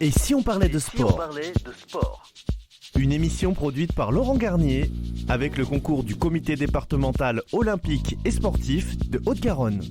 Et si on parlait de sport ? Une émission produite par Laurent Garnier avec le concours du comité départemental olympique et sportif de Haute-Garonne.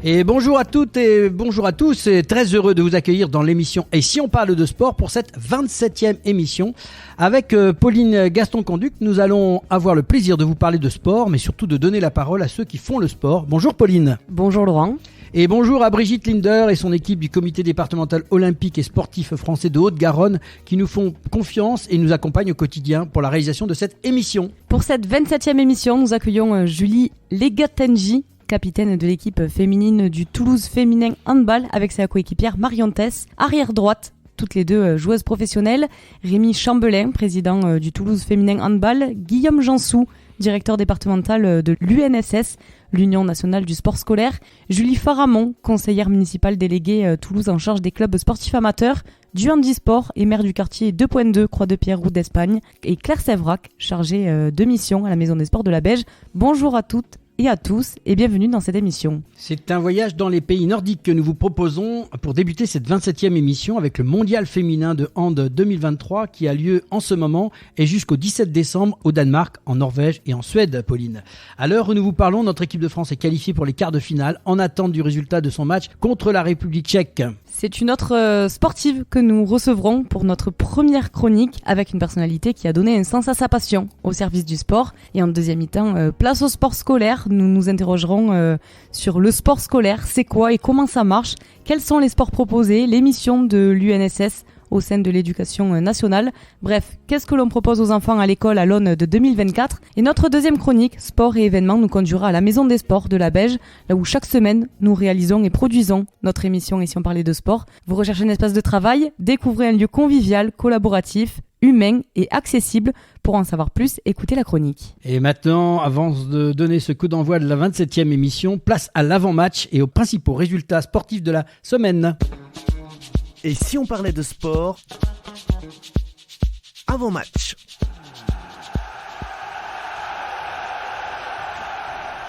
Et bonjour à toutes et bonjour à tous, et très heureux de vous accueillir dans l'émission Et si on parle de sport pour cette 27e émission. Avec Pauline Gaston-Conduc, nous allons avoir le plaisir de vous parler de sport, mais surtout de donner la parole à ceux qui font le sport. Bonjour Pauline. Bonjour Laurent. Et bonjour à Brigitte Linder et son équipe du comité départemental olympique et sportif français de Haute-Garonne qui nous font confiance et nous accompagnent au quotidien pour la réalisation de cette émission. Pour cette 27e émission, nous accueillons Julie Legatenji, capitaine de l'équipe féminine du Toulouse Féminin Handball avec sa coéquipière Marion Tess, arrière droite, toutes les deux joueuses professionnelles, Rémi Chambelin, président du Toulouse Féminin Handball, Guillaume Jansou, directeur départemental de l'UNSS, l'Union nationale du sport scolaire, Julie Faramond, conseillère municipale déléguée Toulouse en charge des clubs sportifs amateurs, du handisport et maire du quartier 2.2 Croix-de-Pierre route d'Espagne, et Claire Sévrac, chargée de mission à la Maison des Sports de la Beige. Bonjour à toutes et à tous et bienvenue dans cette émission. C'est un voyage dans les pays nordiques que nous vous proposons pour débuter cette 27e émission avec le mondial féminin de hand 2023 qui a lieu en ce moment et jusqu'au 17 décembre au Danemark, en Norvège et en Suède, Pauline. À l'heure où nous vous parlons, notre équipe de France est qualifiée pour les quarts de finale en attente du résultat de son match contre la République tchèque. C'est une autre sportive que nous recevrons pour notre première chronique avec une personnalité qui a donné un sens à sa passion au service du sport. Et en deuxième mi-temps, place au sport scolaire. Nous nous interrogerons sur le sport scolaire, c'est quoi et comment ça marche, quels sont les sports proposés, les missions de l'UNSS au sein de l'éducation nationale. Bref, qu'est-ce que l'on propose aux enfants à l'école à l'aune de 2024 ? Et notre deuxième chronique, sport et événements, nous conduira à la Maison des Sports de la Beige, là où chaque semaine, nous réalisons et produisons notre émission Et si on parlait de sport. Vous recherchez un espace de travail ? Découvrez un lieu convivial, collaboratif, humain et accessible. Pour en savoir plus, écoutez la chronique. Et maintenant, avant de donner ce coup d'envoi de la 27e émission, place à l'avant-match et aux principaux résultats sportifs de la semaine. Et si on parlait de sport avant match ?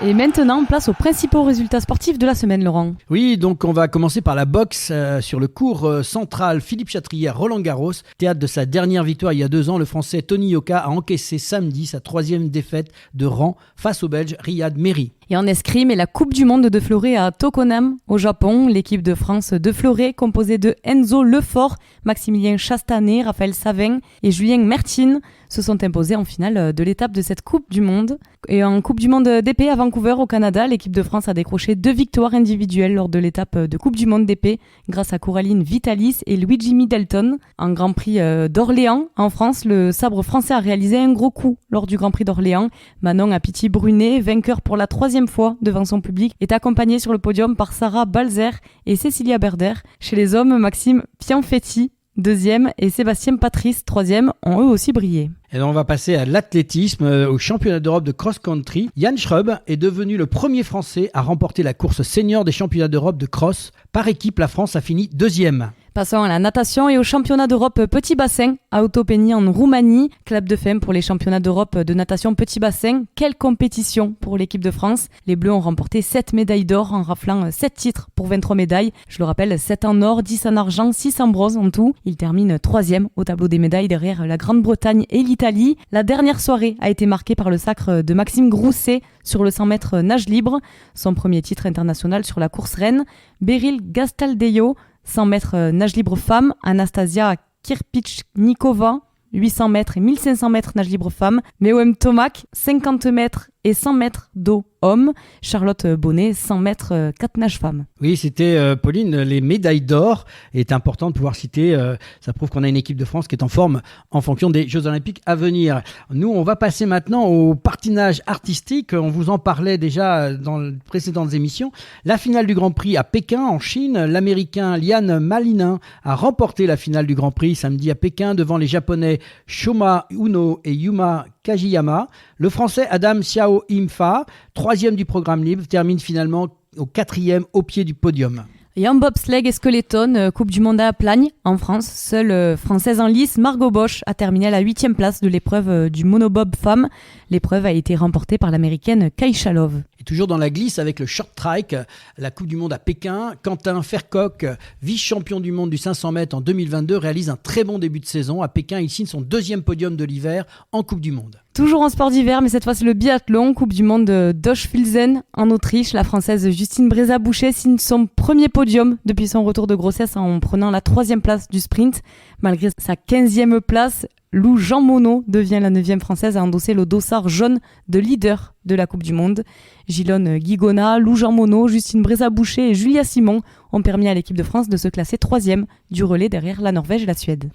Et maintenant, place aux principaux résultats sportifs de la semaine, Laurent. Oui, donc on va commencer par la boxe sur le court central Philippe Chatrier à Roland-Garros. Théâtre de sa dernière victoire il y a 2 ans, le Français Tony Yoka a encaissé samedi sa 3e défaite de rang face au Belge Riyad Mehri. Et en escrime, et la Coupe du Monde de fleuret à Tokonam, au Japon. L'équipe de France de fleuret, composée de Enzo Lefort, Maximilien Chastanet, Raphaël Savin et Julien Mertine, se sont imposés en finale de l'étape de cette Coupe du Monde. Et en Coupe du Monde d'épée à Vancouver, au Canada, l'équipe de France a décroché 2 victoires individuelles lors de l'étape de Coupe du Monde d'épée grâce à Coraline Vitalis et Luigi Middleton. En Grand Prix d'Orléans, en France, le sabre français a réalisé un gros coup lors du Grand Prix d'Orléans. Manon Apiti-Brunet, vainqueur pour la 3e fois devant son public, est accompagnée sur le podium par Sarah Balzer et Cécilia Berder. Chez les hommes, Maxime Pianfetti, 2e, et Sébastien Patrice, 3e, ont eux aussi brillé. Et on va passer à l'athlétisme, au championnat d'Europe de cross-country. Yann Schrub est devenu le premier Français à remporter la course senior des championnats d'Europe de cross. Par équipe, la France a fini 2e. Passons à la natation et au championnat d'Europe petit bassin à Otopeni en Roumanie. Clap de fin pour les championnats d'Europe de natation petit bassin. Quelle compétition pour l'équipe de France. Les Bleus ont remporté 7 médailles d'or en raflant 7 titres pour 23 médailles. Je le rappelle, 7 en or, 10 en argent, 6 en bronze en tout. Ils terminent 3e au tableau des médailles derrière la Grande-Bretagne et l'Italie. La dernière soirée a été marquée par le sacre de Maxime Grousset sur le 100 mètres nage libre. Son premier titre international sur la course reine. Beryl Gastaldeyo, 100 mètres nage libre femme, Anastasia Kirpichnikova, 800 mètres et 1500 mètres nage libre femme, Meouem Tomac, 50 mètres et 100 mètres d'eau homme, Charlotte Bonnet, 100 mètres 4 nages femmes. Oui, c'était Pauline, les médailles d'or. Il est important de pouvoir citer, ça prouve qu'on a une équipe de France qui est en forme en fonction des Jeux Olympiques à venir. Nous, on va passer maintenant au patinage artistique. On vous en parlait déjà dans les précédentes émissions. La finale du Grand Prix à Pékin, en Chine. L'Américain Lian Malinin a remporté la finale du Grand Prix samedi à Pékin devant les Japonais Shoma Uno et Yuma Kajiyama. Le Français Adam Xiao Imfa, 3e du programme libre, termine finalement au 4e au pied du podium. Et en bobsleigh et skeleton, Coupe du Monde à Plagne, en France, seule Française en lice, Margot Bosch, a terminé à la 8e place de l'épreuve du monobob femme. L'épreuve a été remportée par l'Américaine Keisha Love. Et toujours dans la glisse avec le short track, la Coupe du Monde à Pékin, Quentin Fercoq, vice-champion du monde du 500 mètres en 2022, réalise un très bon début de saison. À Pékin, il signe son 2e podium de l'hiver en Coupe du Monde. Toujours en sport d'hiver, mais cette fois c'est le biathlon, Coupe du Monde de Doschwilzen en Autriche. La Française Justine Brézat-Boucher signe son premier podium depuis son retour de grossesse en prenant la 3e place du sprint. Malgré sa 15e place, Lou Jean Monod devient la 9e Française à endosser le dossard jaune de leader de la Coupe du Monde. Gilonne Guigona, Lou Jean Monod, Justine Brézat-Boucher et Julia Simon ont permis à l'équipe de France de se classer 3e du relais derrière la Norvège et la Suède.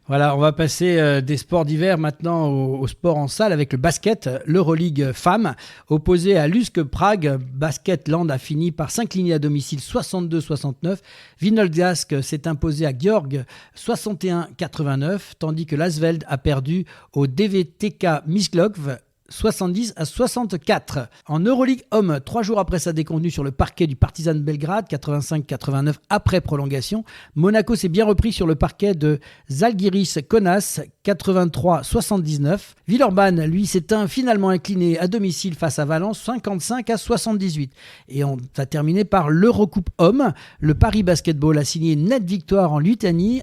Voilà, on va passer des sports d'hiver maintenant au sport en salle avec le basket, l'Euroleague femmes. Opposé à Lusk Prague, Basketland a fini par s'incliner à domicile 62-69. Vinolgask s'est imposé à Georg 61-89, tandis que l'Asveld a perdu au DVTK Misklov 70-64. En Euroleague Homme, 3 jours après sa déconvenue sur le parquet du Partizan Belgrade, 85-89 après prolongation, Monaco s'est bien repris sur le parquet de Zalgiris Kaunas, 83-79. Villeurbanne, lui, s'est finalement incliné à domicile face à Valence, 55-78. Et on a terminé par l'Eurocoupe Homme. Le Paris Basketball a signé une nette victoire en Lituanie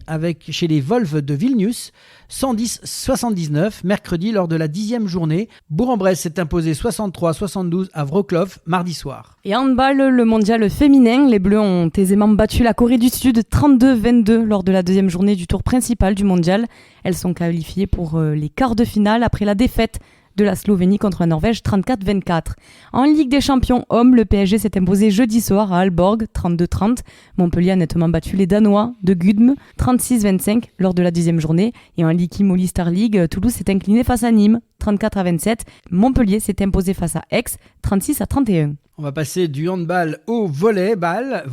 chez les Wolves de Vilnius, 110-79, mercredi lors de la 10e journée. Bourg-en-Bresse s'est imposé 63-72 à Wrocław mardi soir. Et handball, le mondial féminin, les Bleus ont aisément battu la Corée du Sud 32-22 lors de la 2e journée du tour principal du mondial. Elles sont qualifiées pour les quarts de finale après la défaite de la Slovénie contre la Norvège 34-24. En Ligue des champions hommes, le PSG s'est imposé jeudi soir à Aalborg 32-30. Montpellier a nettement battu les Danois de Gudme 36-25 lors de la 10e journée. Et en Ligue Moly Star League, Toulouse s'est incliné face à Nîmes 34-27. Montpellier s'est imposé face à Aix 36-31. On va passer du handball au volleyball.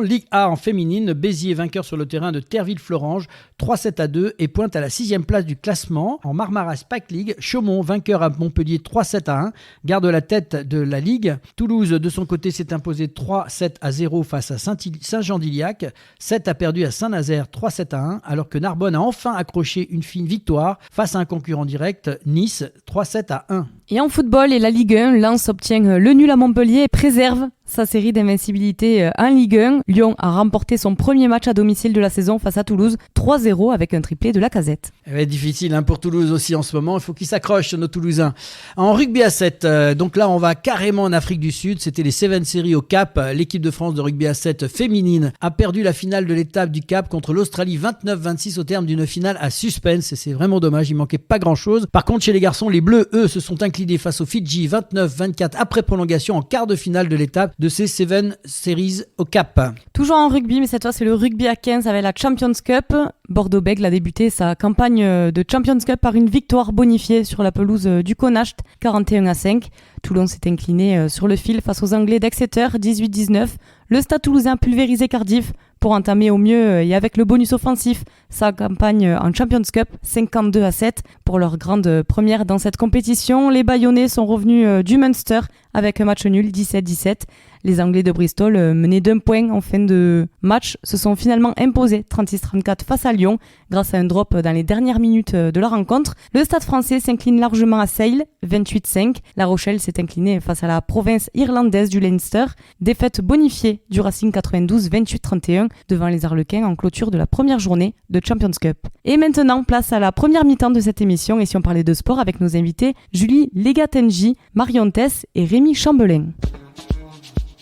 Ligue A en féminine, Béziers vainqueur sur le terrain de Terville-Florange, 3-7-2 et pointe à la 6e place du classement. En Marmara Spike League, Chaumont vainqueur à Montpellier 3-7-1, garde la tête de la Ligue. Toulouse de son côté s'est imposé 3-7-0 face à Saint-Jean-d'Iliac. 7 a perdu à Saint-Nazaire 3-7-1, alors que Narbonne a enfin accroché une fine victoire face à un concurrent direct, Nice 3-7-1. Et en football et la Ligue 1, Lens obtient le nul à Montpellier et préserve sa série d'invincibilité en Ligue 1. Lyon a remporté son premier match à domicile de la saison face à Toulouse, 3-0 avec un triplé de Lacazette. Difficile pour Toulouse aussi en ce moment, il faut qu'ils s'accrochent nos Toulousains. En rugby à 7, donc là on va carrément en Afrique du Sud, c'était les Seven Series au Cap. L'équipe de France de rugby à 7 féminine a perdu la finale de l'étape du Cap contre l'Australie 29-26 au terme d'une finale à suspense et c'est vraiment dommage, il manquait pas grand chose. Par contre chez les garçons, les Bleus eux se sont inclinés face aux Fidji 29-24 après prolongation en quart de finale de l'étape de ces Seven Series au Cap. Toujours en rugby, mais cette fois c'est le rugby à 15 avec la Champions Cup. Bordeaux-Bègles a débuté sa campagne de Champions Cup par une victoire bonifiée sur la pelouse du Connacht, 41-5. Toulon s'est incliné sur le fil face aux Anglais d'Exeter, 18-19. Le Stade Toulousain pulvérisé Cardiff pour entamer au mieux et avec le bonus offensif sa campagne en Champions Cup, 52-7 pour leur grande première dans cette compétition. Les Bayonnais sont revenus du Munster avec un match nul, 17-17. Les Anglais de Bristol, menés d'un point en fin de match, se sont finalement imposés 36-34 face à Lyon grâce à un drop dans les dernières minutes de la rencontre. Le Stade français s'incline largement à Sale, 28-5. La Rochelle s'est inclinée face à la province irlandaise du Leinster. Défaite bonifiée du Racing 92, 28-31 devant les Arlequins en clôture de la première journée de Champions Cup. Et maintenant, place à la première mi-temps de cette émission et si on parlait de sport avec nos invités Julie Legatenji, Marion Tess et Rémi Chambelin.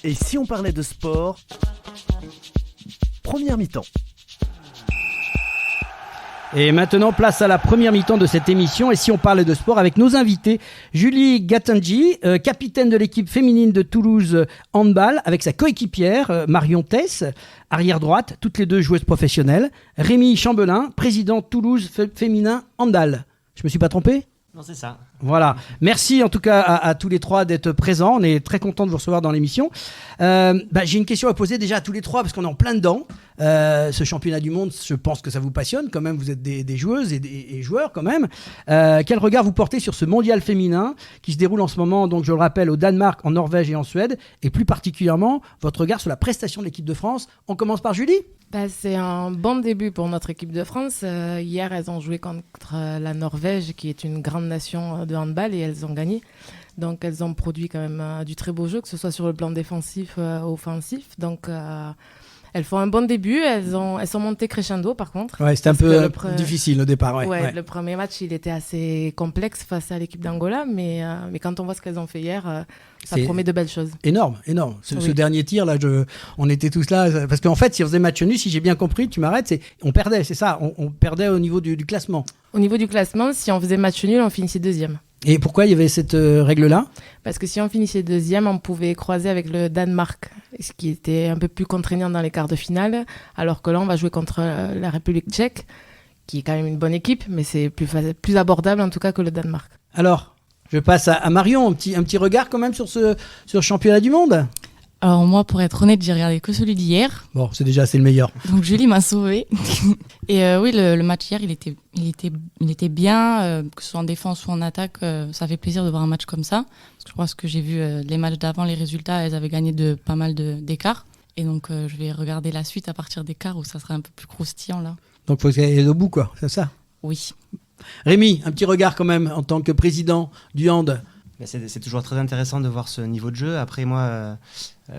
Et si on parlait de sport, première mi-temps. Et maintenant, place à la première mi-temps de cette émission. Et si on parlait de sport avec nos invités, Julie Gatenji, capitaine de l'équipe féminine de Toulouse handball, avec sa coéquipière Marion Tess, arrière droite, toutes les deux joueuses professionnelles. Rémi Chambelin, président Toulouse féminin handball. Je me suis pas trompé ? Non, c'est ça. Voilà. Merci en tout cas à tous les trois d'être présents. On est très content de vous recevoir dans l'émission. J'ai une question à poser déjà à tous les trois parce qu'on est en plein dedans. Ce championnat du monde, je pense que ça vous passionne quand même. Vous êtes des joueuses et joueurs quand même. Quel regard vous portez sur ce mondial féminin qui se déroule en ce moment, donc je le rappelle, au Danemark, en Norvège et en Suède, et plus particulièrement votre regard sur la prestation de l'équipe de France? On commence par Julie. C'est un bon début pour notre équipe de France. Hier, elles ont joué contre la Norvège, qui est une grande nation de handball, et elles ont gagné. Donc, elles ont produit quand même du très beau jeu, que ce soit sur le plan défensif ou offensif. Donc, elles font un bon début. Elles sont montées crescendo, par contre. Ouais, c'était un peu difficile au départ. Ouais. Le premier match, il était assez complexe face à l'équipe d'Angola. Mais quand on voit ce qu'elles ont fait hier, ça promet de belles choses. Énorme. Ce dernier tir, là, on était tous là. Parce qu'en fait, si on faisait match nul, si j'ai bien compris, tu m'arrêtes, on perdait, c'est ça. On perdait au niveau du classement. Au niveau du classement, si on faisait match nul, on finissait deuxième. Et pourquoi il y avait cette règle-là? Parce que si on finissait deuxième, on pouvait croiser avec le Danemark, ce qui était un peu plus contraignant dans les quarts de finale, alors que là, on va jouer contre la République tchèque, qui est quand même une bonne équipe, mais c'est plus abordable en tout cas que le Danemark. Alors, je passe à Marion, un petit regard quand même sur ce championnat du monde. Alors moi, pour être honnête, j'ai regardé que celui d'hier. Bon, c'est le meilleur. Donc Julie m'a sauvée. Et oui, le match hier, il était bien, que ce soit en défense ou en attaque. Ça fait plaisir de voir un match comme ça. Parce que je crois que j'ai vu les matchs d'avant, les résultats, elles avaient gagné de pas mal d'écarts. Et donc je vais regarder la suite à partir d'écarts où ça sera un peu plus croustillant là. Donc il faut aller au bout, quoi, c'est ça? Oui. Rémi, un petit regard quand même en tant que président du hand. C'est toujours très intéressant de voir ce niveau de jeu. Après, moi,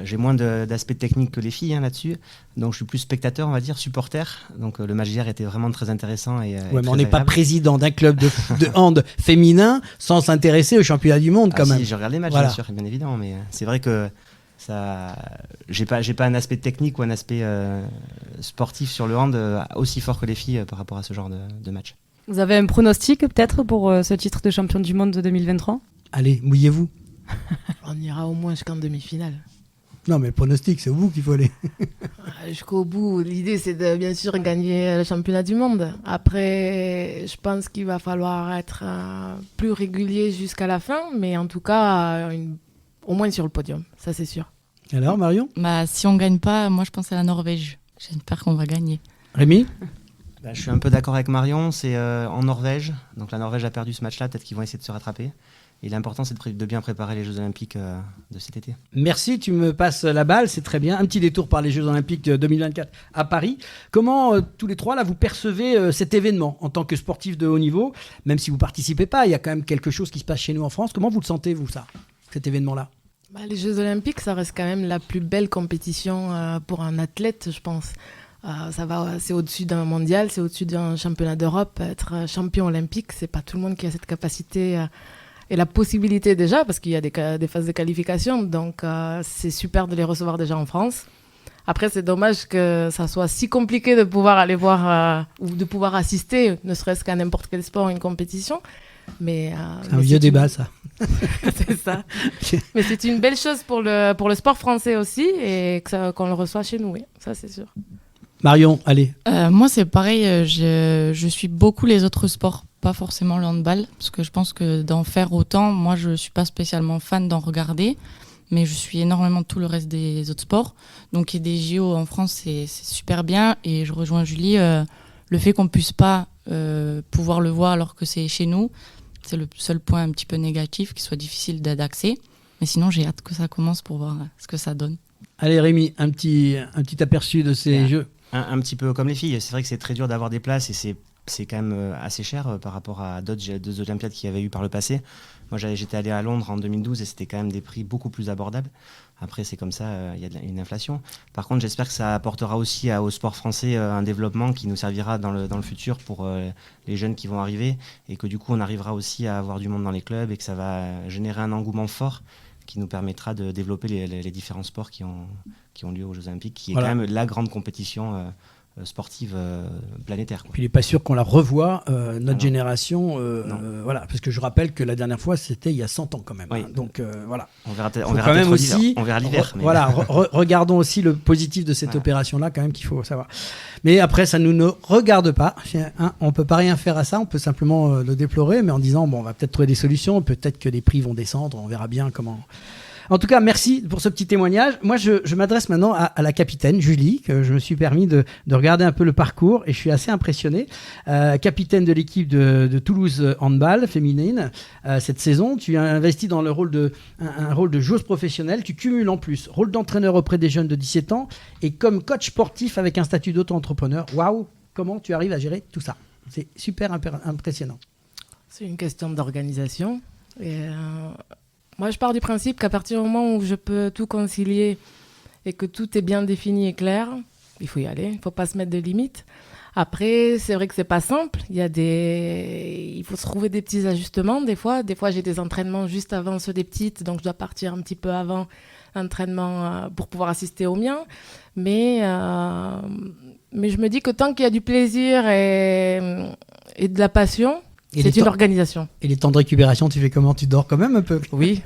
j'ai moins d'aspects techniques que les filles là-dessus. Donc, je suis plus spectateur, on va dire, supporter. Donc, le match d'hier était vraiment très intéressant. Mais on n'est pas président d'un club de hand féminin sans s'intéresser au championnat du monde quand même. Si, je regarde les matchs, bien sûr, bien évidemment. Mais c'est vrai que j'ai pas un aspect technique ou un aspect sportif sur le hand aussi fort que les filles par rapport à ce genre de match. Vous avez un pronostic peut-être pour ce titre de champion du monde de 2023 ? Allez, mouillez-vous. On ira au moins jusqu'en demi-finale. Non, mais le pronostic, c'est au bout qu'il faut aller. Jusqu'au bout. L'idée, c'est de bien sûr gagner le championnat du monde. Après, je pense qu'il va falloir être plus régulier jusqu'à la fin, mais en tout cas, au moins sur le podium, ça c'est sûr. Alors, Marion ? Si on ne gagne pas, moi je pense à la Norvège. J'espère qu'on va gagner. Rémi ? Je suis un peu d'accord avec Marion, c'est en Norvège. Donc la Norvège a perdu ce match-là, peut-être qu'ils vont essayer de se rattraper. Et l'important, c'est de bien préparer les Jeux Olympiques de cet été. Merci, tu me passes la balle, c'est très bien. Un petit détour par les Jeux Olympiques 2024 à Paris. Comment, tous les trois, là, vous percevez cet événement en tant que sportif de haut niveau? Même si vous ne participez pas, il y a quand même quelque chose qui se passe chez nous en France. Comment vous le sentez, vous, cet événement-là? Les Jeux Olympiques, ça reste quand même la plus belle compétition pour un athlète, je pense. C'est au-dessus d'un mondial, c'est au-dessus d'un championnat d'Europe. Être champion olympique, c'est pas tout le monde qui a cette capacité et la possibilité déjà, parce qu'il y a des phases de qualification. Donc c'est super de les recevoir déjà en France. Après, c'est dommage que ça soit si compliqué de pouvoir aller voir ou de pouvoir assister, ne serait-ce qu'à n'importe quel sport, une compétition. C'est un vieux débat, ça. C'est ça. Mais c'est une belle chose pour le sport français aussi, et qu'on le reçoit chez nous, oui. Ça, c'est sûr. Marion, allez. Moi, c'est pareil. Je suis beaucoup les autres sports, pas forcément le handball, parce que je pense que d'en faire autant, moi, je suis pas spécialement fan d'en regarder, mais je suis énormément tout le reste des autres sports. Donc, il y a des JO en France, c'est super bien, et je rejoins Julie. Le fait qu'on puisse pas pouvoir le voir alors que c'est chez nous, c'est le seul point un petit peu négatif, qu'il soit difficile d'accès. Mais sinon, j'ai hâte que ça commence pour voir ce que ça donne. Allez, Rémi, un petit aperçu de ces Jeux. Un petit peu comme les filles. C'est vrai que c'est très dur d'avoir des places et c'est quand même assez cher par rapport à d'autres Olympiades qu'il y avait eu par le passé. Moi, j'étais allé à Londres en 2012 et c'était quand même des prix beaucoup plus abordables. Après, c'est comme ça, il y a une inflation. Par contre, j'espère que ça apportera aussi au sport français un développement qui nous servira dans le futur pour les jeunes qui vont arriver et que du coup, on arrivera aussi à avoir du monde dans les clubs et que ça va générer un engouement fort qui nous permettra de développer les différents sports qui ont lieu aux Jeux Olympiques, qui est quand même la grande compétition sportive planétaire. Puis il n'est pas sûr qu'on la revoie, notre génération. Voilà, parce que je rappelle que la dernière fois, c'était il y a 100 ans quand même. Oui. Hein, donc voilà. On verra quand même aussi. On verra l'hiver. Voilà, regardons aussi le positif de cette opération-là, quand même, qu'il faut savoir. Mais après, ça ne nous regarde pas. Hein, on ne peut pas rien faire à ça. On peut simplement le déplorer, mais en disant, on va peut-être trouver des solutions. Peut-être que les prix vont descendre. On verra bien comment. En tout cas, merci pour ce petit témoignage. Moi, je m'adresse maintenant à la capitaine, Julie, que je me suis permis de regarder un peu le parcours et je suis assez impressionné. Capitaine de l'équipe de Toulouse Handball féminine, cette saison, tu as investi dans le rôle un rôle de joueuse professionnelle. Tu cumules en plus rôle d'entraîneur auprès des jeunes de 17 ans et comme coach sportif avec un statut d'auto-entrepreneur. Waouh, comment tu arrives à gérer tout ça? C'est super impressionnant. C'est une question d'organisation. Et moi, je pars du principe qu'à partir du moment où je peux tout concilier et que tout est bien défini et clair, il faut y aller. Il ne faut pas se mettre de limites. Après, c'est vrai que c'est pas simple. Il faut se trouver des petits ajustements. Des fois, j'ai des entraînements juste avant ceux des petites, donc je dois partir un petit peu avant l'entraînement pour pouvoir assister aux miens. Mais je me dis que tant qu'il y a du plaisir et de la passion, c'est une organisation. Et les temps de récupération, tu fais comment? Tu dors quand même un peu? Oui,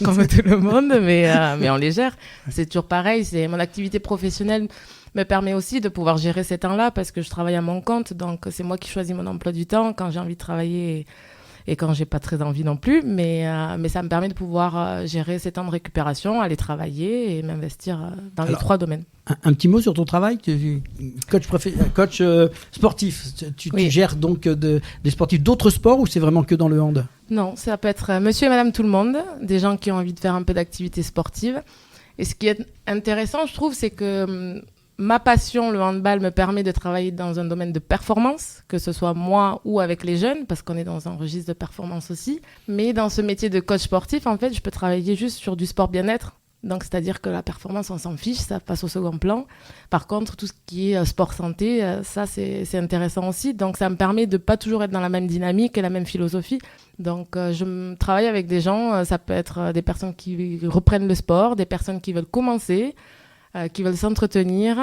comme tout le monde, mais on les gère. C'est toujours pareil. Mon activité professionnelle me permet aussi de pouvoir gérer ces temps-là parce que je travaille à mon compte. Donc, c'est moi qui choisis mon emploi du temps quand j'ai envie de travailler et quand j'ai pas très envie non plus. Mais ça me permet de pouvoir gérer ces temps de récupération, aller travailler et m'investir dans les 3 domaines. Un petit mot sur ton travail, coach sportif. Tu gères donc des sportifs d'autres sports ou c'est vraiment que dans le hand? Non, ça peut être monsieur et madame tout le monde, des gens qui ont envie de faire un peu d'activité sportive. Et ce qui est intéressant, je trouve, c'est que ma passion, le handball, me permet de travailler dans un domaine de performance, que ce soit moi ou avec les jeunes, parce qu'on est dans un registre de performance aussi. Mais dans ce métier de coach sportif, en fait, je peux travailler juste sur du sport bien-être. Donc, c'est-à-dire que la performance, on s'en fiche, ça passe au second plan. Par contre, tout ce qui est sport santé, ça, c'est intéressant aussi. Donc, ça me permet de pas toujours être dans la même dynamique et la même philosophie. Donc, je travaille avec des gens, ça peut être des personnes qui reprennent le sport, des personnes qui veulent commencer, qui veulent s'entretenir,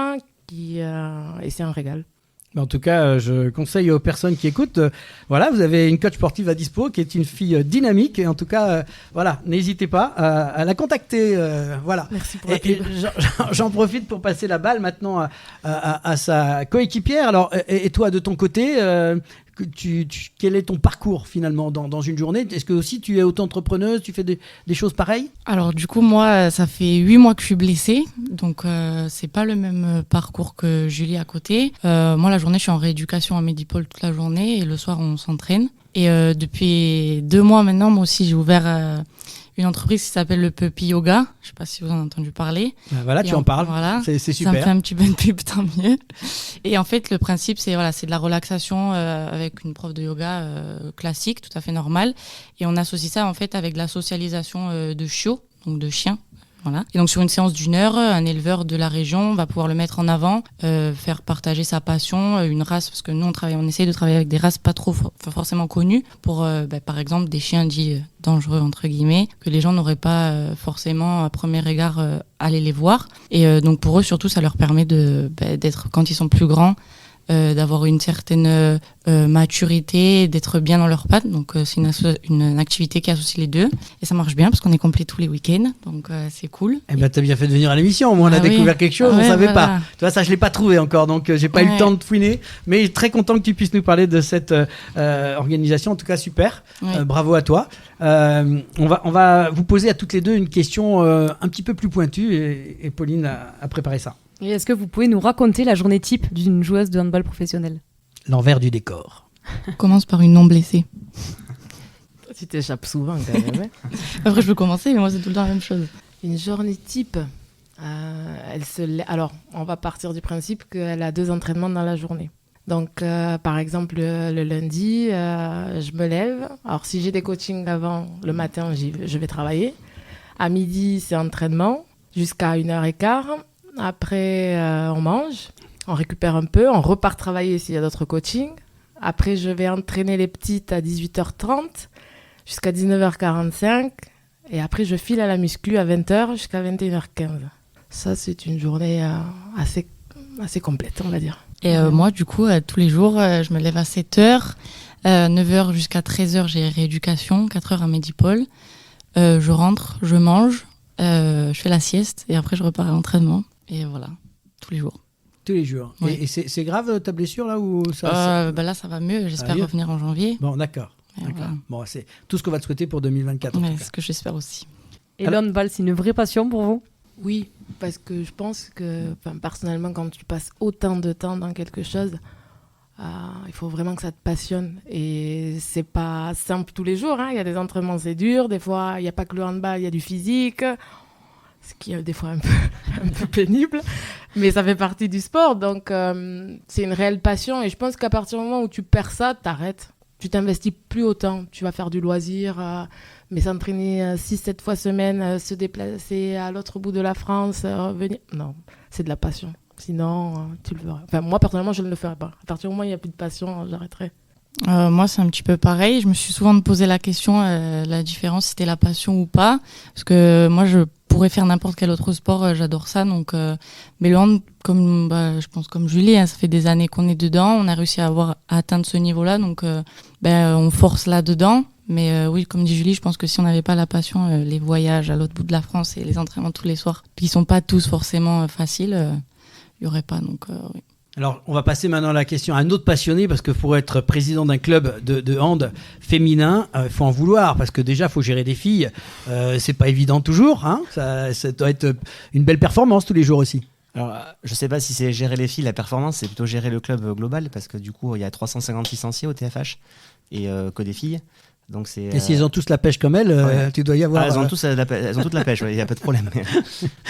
et c'est un régal. En tout cas, je conseille aux personnes qui écoutent, voilà, vous avez une coach sportive à dispo qui est une fille dynamique et en tout cas, voilà, n'hésitez pas à la contacter, voilà. Merci pour la pub. J'en profite pour passer la balle maintenant à sa coéquipière. Alors, et toi de ton côté, quel est ton parcours finalement dans une journée? Est-ce que aussi tu es auto-entrepreneuse, tu fais des choses pareilles? Alors du coup, moi, ça fait 8 mois que je suis blessée, donc c'est pas le même parcours que Julie à côté. Moi, la journée, je suis en rééducation à Medipol toute la journée et le soir, on s'entraîne. Et depuis 2 mois maintenant, moi aussi, j'ai ouvert une entreprise qui s'appelle le Puppy Yoga. Je sais pas si vous en avez entendu parler. Voilà, tu en parles. Voilà, c'est super. Ça me fait un petit peu de pub, tant mieux. Et en fait, le principe, c'est de la relaxation avec une prof de yoga classique, tout à fait normale. Et on associe ça en fait avec de la socialisation de chiots, donc de chiens. Voilà. Et donc sur une séance d'1 heure, un éleveur de la région va pouvoir le mettre en avant, faire partager sa passion, une race, parce que nous on essaye de travailler avec des races pas trop forcément connues, pour par exemple des chiens dits dangereux entre guillemets, que les gens n'auraient pas forcément à premier regard aller les voir. Et donc pour eux surtout ça leur permet d'être, quand ils sont plus grands, d'avoir une certaine maturité, d'être bien dans leurs pattes. Donc c'est une activité qui associe les deux. Et ça marche bien parce qu'on est complet tous les week-ends. Donc c'est cool. Eh ben, t'as bien fait de venir à l'émission. Moi, on a découvert quelque chose, on savait pas. Tu vois, ça, je l'ai pas trouvé encore. Donc j'ai pas eu le temps de fouiner. Mais très content que tu puisses nous parler de cette organisation. En tout cas, super. Bravo à toi. On va vous poser à toutes les deux une question un petit peu plus pointue. Et Pauline a préparé ça. Et est-ce que vous pouvez nous raconter la journée type d'une joueuse de handball professionnelle? L'envers du décor. On commence par une non blessée. Tu t'échappes souvent quand même. Après, je peux commencer, mais moi, c'est tout le temps la même chose. Une journée type, alors, on va partir du principe qu'elle a 2 entraînements dans la journée. Donc, par exemple, le lundi, je me lève. Alors, si j'ai des coachings avant, le matin, je vais travailler. À midi, c'est entraînement jusqu'à 1h15. Après, on mange, on récupère un peu, on repart travailler s'il y a d'autres coachings. Après, je vais entraîner les petites à 18h30 jusqu'à 19h45. Et après, je file à la muscu à 20h jusqu'à 21h15. Ça, c'est une journée assez complète, on va dire. Et moi, du coup, tous les jours, je me lève à 7h. 9h jusqu'à 13h, j'ai rééducation. 4h à Medipol. Je rentre, je mange, je fais la sieste. Et après, je repars à l'entraînement. Et voilà, tous les jours. Tous les jours. Oui. Et c'est grave ta blessure là ou là, ça va mieux. J'espère revenir en janvier. Bon, d'accord. Voilà. Bon, c'est tout ce qu'on va te souhaiter pour 2024. Ouais, c'est ce que j'espère aussi. Et le handball, c'est une vraie passion pour vous? Oui, parce que je pense que personnellement, quand tu passes autant de temps dans quelque chose, il faut vraiment que ça te passionne. Et c'est pas simple tous les jours. Il y a des entraînements, c'est dur. Des fois, il n'y a pas que le handball, il y a du physique. Ce qui est des fois un peu pénible. Mais ça fait partie du sport. Donc, c'est une réelle passion. Et je pense qu'à partir du moment où tu perds ça, t'arrêtes. Tu t'investis plus autant. Tu vas faire du loisir. Mais s'entraîner 6-7 fois semaine, se déplacer à l'autre bout de la France, revenir... Non, c'est de la passion. Sinon, tu le feras. Enfin, moi, personnellement, je ne le ferai pas. À partir du moment où il n'y a plus de passion, j'arrêterai. Moi, c'est un petit peu pareil. Je me suis souvent posé la question, la différence, c'était la passion ou pas. Parce que moi, je pourrais faire n'importe quel autre sport, j'adore ça. Donc, mais le hand, je pense comme Julie, ça fait des années qu'on est dedans. On a réussi à atteindre ce niveau-là. Donc, on force là-dedans. Mais oui, comme dit Julie, je pense que si on n'avait pas la passion, les voyages à l'autre bout de la France et les entraînements tous les soirs, qui sont pas tous forcément faciles, il y aurait pas. Donc, oui. Alors, on va passer maintenant à la question à un autre passionné, parce que pour être président d'un club de hand féminin, il faut en vouloir, parce que déjà, il faut gérer des filles. C'est pas évident toujours. Ça doit être une belle performance tous les jours aussi. Alors, je sais pas si c'est gérer les filles, la performance, c'est plutôt gérer le club global, parce que du coup, il y a 350 licenciés au TFH et que des filles. Donc et s'ils ont tous la pêche comme elle, tu dois y avoir. Elles ont tous elles ont toute la pêche, il n'y a pas de problème.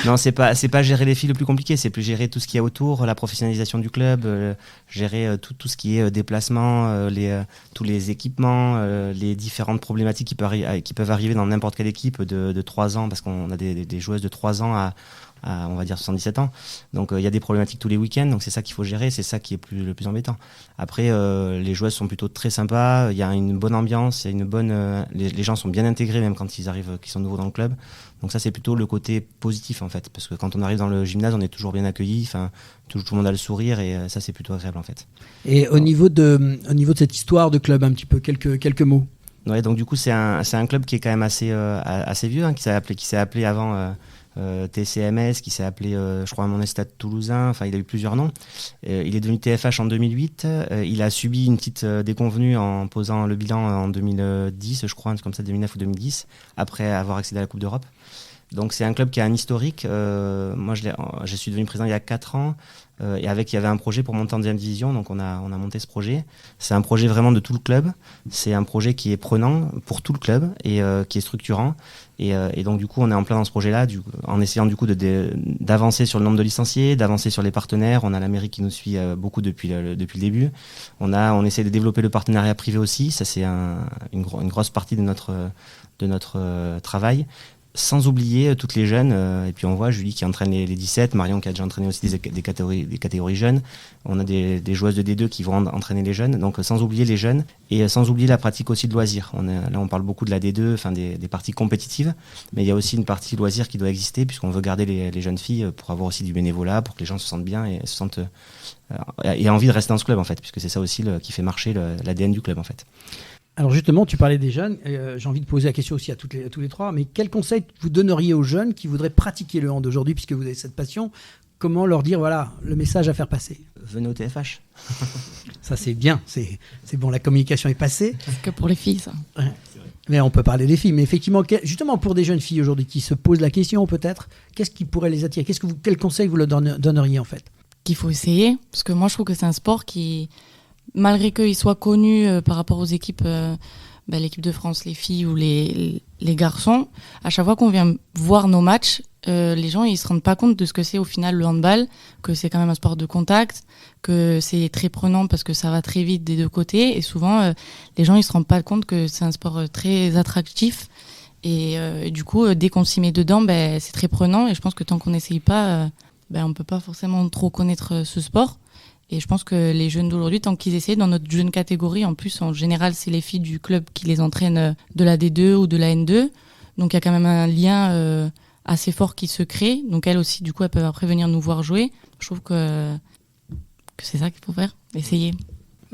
Non, c'est pas gérer les filles le plus compliqué, c'est plus gérer tout ce qu'il y a autour, la professionnalisation du club, gérer tout ce qui est déplacement, tous les équipements, les différentes problématiques qui peuvent arriver dans n'importe quelle équipe de 3 ans, parce qu'on a des joueuses de 3 ans à on va dire 77 ans. Donc il y a des problématiques tous les week-ends, donc c'est ça qu'il faut gérer, c'est ça qui est le plus embêtant. Après, les joueuses sont plutôt très sympas, il y a une bonne ambiance, il y a une bonne, les gens sont bien intégrés même quand ils arrivent, qu'ils sont nouveaux dans le club. Donc ça, c'est plutôt le côté positif en fait, parce que quand on arrive dans le gymnase, on est toujours bien accueilli, enfin tout le monde a le sourire, et ça c'est plutôt agréable en fait. Et au niveau de cette histoire de club, un petit peu quelques mots. Ouais, donc du coup c'est un club qui est quand même assez vieux, qui s'est appelé avant TCMS, qui s'est appelé je crois Monestade Toulousain, enfin il a eu plusieurs noms. Il est devenu TFH en 2008, il a subi une petite déconvenue en posant le bilan en 2010, je crois, comme ça, 2009 ou 2010, après avoir accédé à la Coupe d'Europe. Donc c'est un club qui a un historique. Moi je suis devenu président il y a 4 ans, et il y avait un projet pour monter en deuxième division, donc on a monté ce projet. C'est un projet vraiment de tout le club, c'est un projet qui est prenant pour tout le club et qui est structurant. Et donc du coup on est en plein dans ce projet-là, en essayant du coup d'avancer sur le nombre de licenciés, d'avancer sur les partenaires. On a la mairie qui nous suit beaucoup depuis le début. On essaie de développer le partenariat privé aussi, ça c'est une grosse partie de notre travail. Sans oublier toutes les jeunes, et puis on voit Julie qui entraîne les 17, Marion qui a déjà entraîné aussi des catégories jeunes. On a des joueuses de D2 qui vont entraîner les jeunes, donc sans oublier les jeunes, et sans oublier la pratique aussi de loisirs. Là on parle beaucoup de la D2, enfin des parties compétitives, mais il y a aussi une partie loisirs qui doit exister, puisqu'on veut garder les jeunes filles pour avoir aussi du bénévolat, pour que les gens se sentent bien et aient envie de rester dans ce club en fait, puisque c'est ça aussi qui fait marcher l'ADN du club en fait. Alors justement, tu parlais des jeunes, j'ai envie de poser la question aussi à tous les trois, mais quel conseil vous donneriez aux jeunes qui voudraient pratiquer le hand aujourd'hui, puisque vous avez cette passion? Comment leur dire, voilà, le message à faire passer? Venez au TFH. Ça c'est bien, c'est bon, la communication est passée. C'est que pour les filles, ça. Ouais. Mais on peut parler des filles, mais effectivement, justement pour des jeunes filles aujourd'hui qui se posent la question peut-être, qu'est-ce qui pourrait les attirer? Quel conseil vous leur donneriez en fait? Qu'il faut essayer, parce que moi je trouve que c'est un sport qui... Malgré qu'il soit connu par rapport aux équipes, l'équipe de France, les filles ou les garçons, à chaque fois qu'on vient voir nos matchs, les gens ils se rendent pas compte de ce que c'est au final le handball, que c'est quand même un sport de contact, que c'est très prenant parce que ça va très vite des deux côtés, et souvent les gens ils se rendent pas compte que c'est un sport très attractif, et du coup dès qu'on s'y met dedans, c'est très prenant, et je pense que tant qu'on n'essaye pas, on peut pas forcément trop connaître ce sport. Et je pense que les jeunes d'aujourd'hui, tant qu'ils essaient, dans notre jeune catégorie, en plus, en général, c'est les filles du club qui les entraînent de la D2 ou de la N2. Donc, il y a quand même un lien assez fort qui se crée. Donc, elles aussi, du coup, elles peuvent après venir nous voir jouer. Je trouve que c'est ça qu'il faut faire, essayer.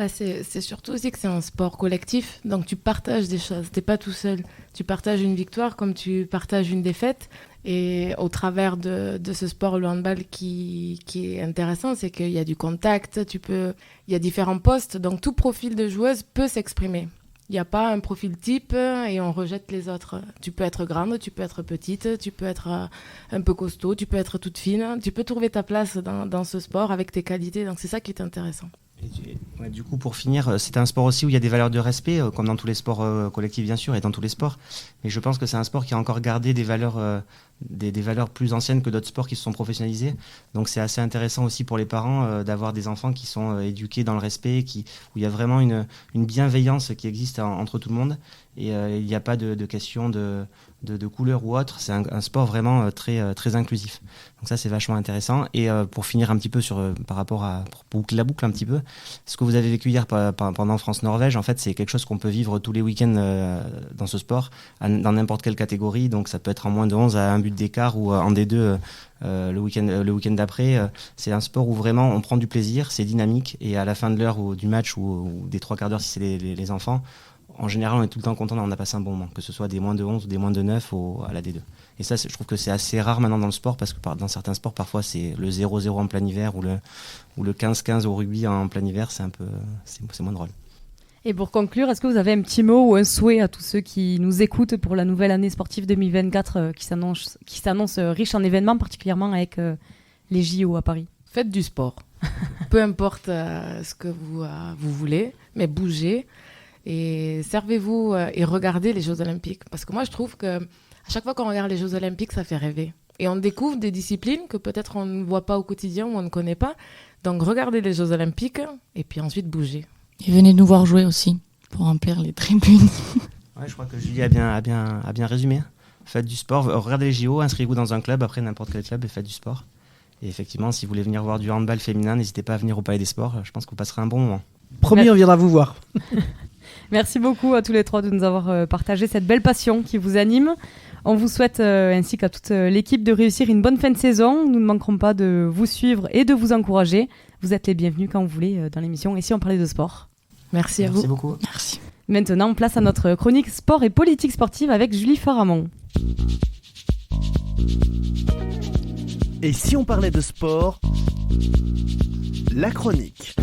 C'est surtout aussi que c'est un sport collectif, donc tu partages des choses, t'es pas tout seul. Tu partages une victoire comme tu partages une défaite. Et au travers de ce sport, le handball, qui est intéressant, c'est qu'il y a du contact, il y a différents postes, donc tout profil de joueuse peut s'exprimer. Il n'y a pas un profil type et on rejette les autres. Tu peux être grande, tu peux être petite, tu peux être un peu costaud, tu peux être toute fine. Tu peux trouver ta place dans ce sport avec tes qualités. Donc c'est ça qui est intéressant. Ouais, du coup, pour finir, c'est un sport aussi où il y a des valeurs de respect, comme dans tous les sports collectifs bien sûr, et dans tous les sports. Mais je pense que c'est un sport qui a encore gardé des valeurs plus anciennes que d'autres sports qui se sont professionnalisés. Donc c'est assez intéressant aussi pour les parents d'avoir des enfants qui sont éduqués dans le respect, où il y a vraiment une bienveillance qui existe entre tout le monde. Et il n'y a pas de question de couleur ou autre. C'est un sport vraiment très inclusif. Donc ça, c'est vachement intéressant. Et pour finir un petit peu par rapport pour boucler la boucle un petit peu, ce que vous avez vécu hier pendant France-Norvège, en fait, c'est quelque chose qu'on peut vivre tous les week-ends dans ce sport, dans n'importe quelle catégorie. Donc ça peut être en moins de 11 à un but d'écart ou en D2 le week-end d'après. C'est un sport où vraiment on prend du plaisir, c'est dynamique. Et à la fin de l'heure ou du match ou des 3 quarts d'heure si c'est les enfants, en général, on est tout le temps content, on a passé un bon moment, que ce soit des moins de 11 ou des moins de 9 à la D2. Et ça, je trouve que c'est assez rare maintenant dans le sport, parce que dans certains sports, parfois, c'est le 0-0 en plein hiver ou le 15-15 au rugby en plein hiver, c'est moins drôle. Et pour conclure, est-ce que vous avez un petit mot ou un souhait à tous ceux qui nous écoutent pour la nouvelle année sportive 2024 qui s'annonce riche en événements, particulièrement avec les JO à Paris? Faites du sport. Peu importe ce que vous voulez, mais bougez. Et servez-vous et regardez les Jeux Olympiques. Parce que moi, je trouve qu'à chaque fois qu'on regarde les Jeux Olympiques, ça fait rêver. Et on découvre des disciplines que peut-être on ne voit pas au quotidien ou on ne connaît pas. Donc, regardez les Jeux Olympiques et puis ensuite bougez. Et venez nous voir jouer aussi, pour remplir les tribunes. Ouais, je crois que Julie a bien résumé. Faites du sport, regardez les JO, inscrivez-vous dans un club, après n'importe quel club, et faites du sport. Et effectivement, si vous voulez venir voir du handball féminin, n'hésitez pas à venir au Palais des Sports. Je pense que vous passerez un bon moment. Promis, on viendra vous voir. Merci beaucoup à tous les trois de nous avoir partagé cette belle passion qui vous anime. On vous souhaite, ainsi qu'à toute l'équipe, de réussir une bonne fin de saison. Nous ne manquerons pas de vous suivre et de vous encourager. Vous êtes les bienvenus quand vous voulez dans l'émission. Et si on parlait de sport. Merci à vous. Merci beaucoup. Merci. Maintenant, place à notre chronique sport et politique sportive avec Julie Faramond. Et si on parlait de sport, la chronique.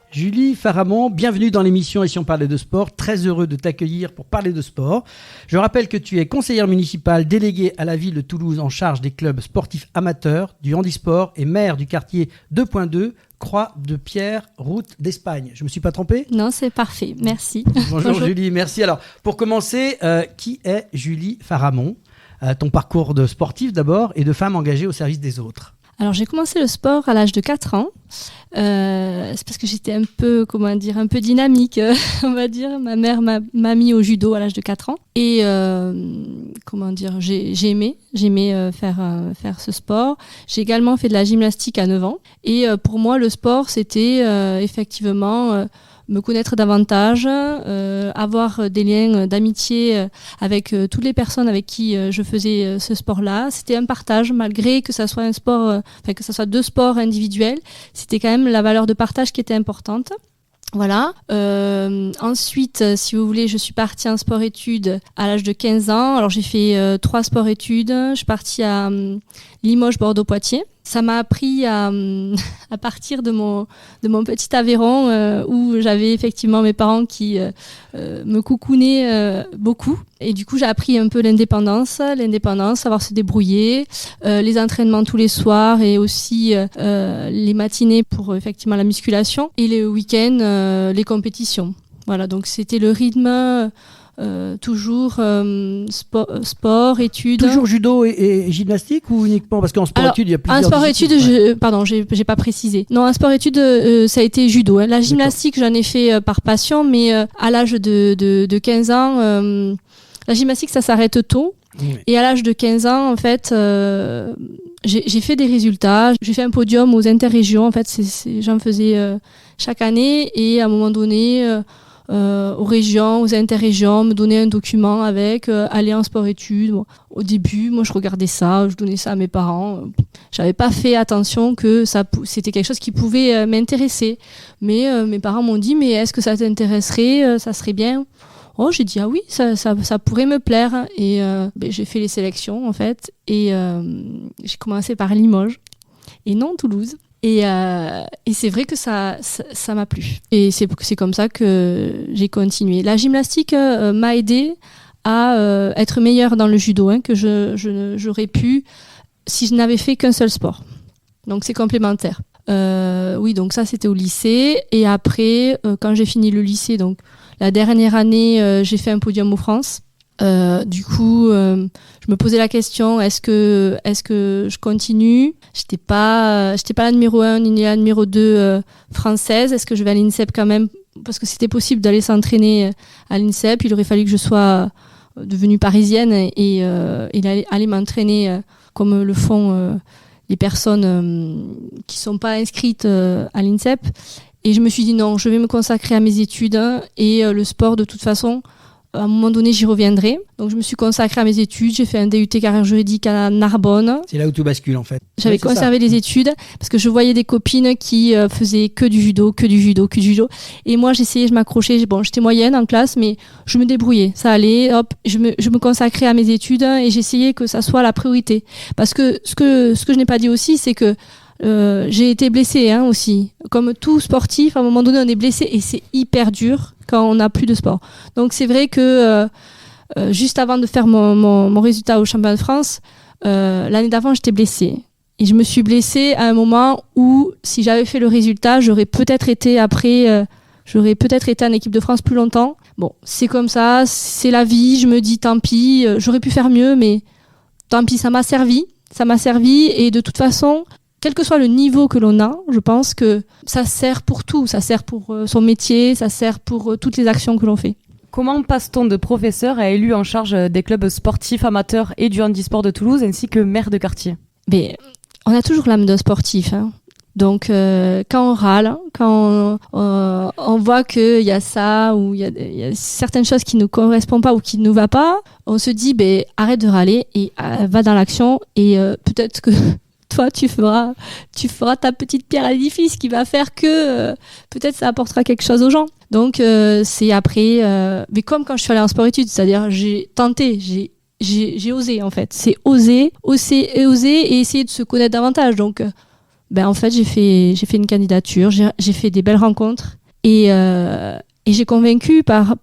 Julie Faramond, bienvenue dans l'émission Et si on parlait de sport. Très heureux de t'accueillir pour parler de sport. Je rappelle que tu es conseillère municipale déléguée à la ville de Toulouse en charge des clubs sportifs amateurs, du handisport et maire du quartier 2.2, Croix de Pierre, route d'Espagne. Je ne me suis pas trompé ? Non, c'est parfait. Merci. Bonjour Julie, merci. Alors, pour commencer, qui est Julie Faramond ? Ton parcours de sportif d'abord et de femme engagée au service des autres. Alors, j'ai commencé le sport à l'âge de 4 ans. C'est parce que j'étais un peu dynamique, on va dire. Ma mère m'a mis au judo à l'âge de 4 ans. Et j'aimais faire ce sport. J'ai également fait de la gymnastique à 9 ans. Et pour moi, le sport, c'était effectivement me connaître davantage, avoir des liens d'amitié avec toutes les personnes avec qui je faisais ce sport-là. C'était un partage, malgré que ça soit un sport, que ça soit 2 sports individuels. C'était quand même la valeur de partage qui était importante. Voilà. Ensuite, si vous voulez, je suis partie en sport-études à l'âge de 15 ans. Alors, j'ai fait 3 sport-études. Je suis partie à Limoges, Bordeaux, Poitiers. Ça m'a appris à partir de mon petit Aveyron où j'avais effectivement mes parents qui me coucounaient beaucoup. Et du coup, j'ai appris un peu l'indépendance, savoir se débrouiller, les entraînements tous les soirs et aussi les matinées pour effectivement la musculation et les week-ends, les compétitions. Voilà, donc c'était le rythme. Toujours sport, études. Toujours judo et gymnastique ou uniquement parce qu'en sport-études il y a plusieurs. En sport-études, j'ai pas précisé. Non, en sport-études, ça a été judo. Hein. La gymnastique, j'en ai fait par passion, mais à l'âge de 15 ans, la gymnastique, ça s'arrête tôt. Oui. Et à l'âge de 15 ans, en fait, j'ai fait des résultats. J'ai fait un podium aux interrégions. En fait, j'en faisais chaque année et à un moment donné. Aux régions, aux interrégions, me donner un document avec aller en sport-études. Bon, au début, moi, je regardais ça, je donnais ça à mes parents. J'avais pas fait attention que c'était quelque chose qui pouvait m'intéresser. Mais mes parents m'ont dit, mais est-ce que ça t'intéresserait, ça serait bien. Oh, j'ai dit, ah oui, ça pourrait me plaire. Et j'ai fait les sélections, en fait. Et j'ai commencé par Limoges et non Toulouse. Et c'est vrai que ça m'a plu. Et c'est comme ça que j'ai continué. La gymnastique m'a aidée à être meilleure dans le judo, que j'aurais pu si je n'avais fait qu'un seul sport. Donc c'est complémentaire. Oui, donc ça c'était au lycée. Et après, quand j'ai fini le lycée, donc la dernière année, j'ai fait un podium aux France. Du coup, je me posais la question, est-ce que je continue ? J'étais pas la numéro 1 ni la numéro 2 française. Est-ce que je vais à l'INSEP quand même ? Parce que c'était possible d'aller s'entraîner à l'INSEP. Il aurait fallu que je sois devenue parisienne et aller m'entraîner comme le font les personnes qui sont pas inscrites à l'INSEP. Et je me suis dit non, je vais me consacrer à mes études et le sport de toute façon. À un moment donné, j'y reviendrai. Donc, je me suis consacrée à mes études. J'ai fait un DUT carrière juridique à Narbonne. C'est là où tout bascule, en fait. J'avais conservé les études parce que je voyais des copines qui faisaient que du judo. Et moi, j'essayais, je m'accrochais. Bon, j'étais moyenne en classe, mais je me débrouillais. Ça allait, hop, je me consacrais à mes études et j'essayais que ça soit la priorité. Parce que ce que je n'ai pas dit aussi, c'est que j'ai été blessée aussi. Comme tout sportif, à un moment donné, on est blessé et c'est hyper dur quand on n'a plus de sport. Donc c'est vrai que juste avant de faire mon résultat au championnat de France, l'année d'avant, j'étais blessée. Et je me suis blessée à un moment où, si j'avais fait le résultat, j'aurais peut-être été en équipe de France plus longtemps. Bon, c'est comme ça, c'est la vie. Je me dis, tant pis, j'aurais pu faire mieux, mais tant pis, ça m'a servi. Et de toute façon, quel que soit le niveau que l'on a, je pense que ça sert pour tout. Ça sert pour son métier, ça sert pour toutes les actions que l'on fait. Comment passe-t-on de professeur à élu en charge des clubs sportifs amateurs et du handisport de Toulouse, ainsi que maire de quartier ? Mais on a toujours l'âme d'un sportif. Donc, quand on râle, quand on voit qu'il y a ça, ou il y a certaines choses qui ne correspondent pas ou qui ne nous va pas, on se dit, arrête de râler et va dans l'action. Et peut-être que toi, tu feras ta petite pierre à l'édifice qui va faire que peut-être ça apportera quelque chose aux gens. Donc, c'est après... mais comme quand je suis allée en sport-études, c'est-à-dire j'ai tenté, j'ai osé en fait. C'est oser et essayer de se connaître davantage. Donc, en fait, j'ai fait une candidature, j'ai fait des belles rencontres et j'ai convaincu par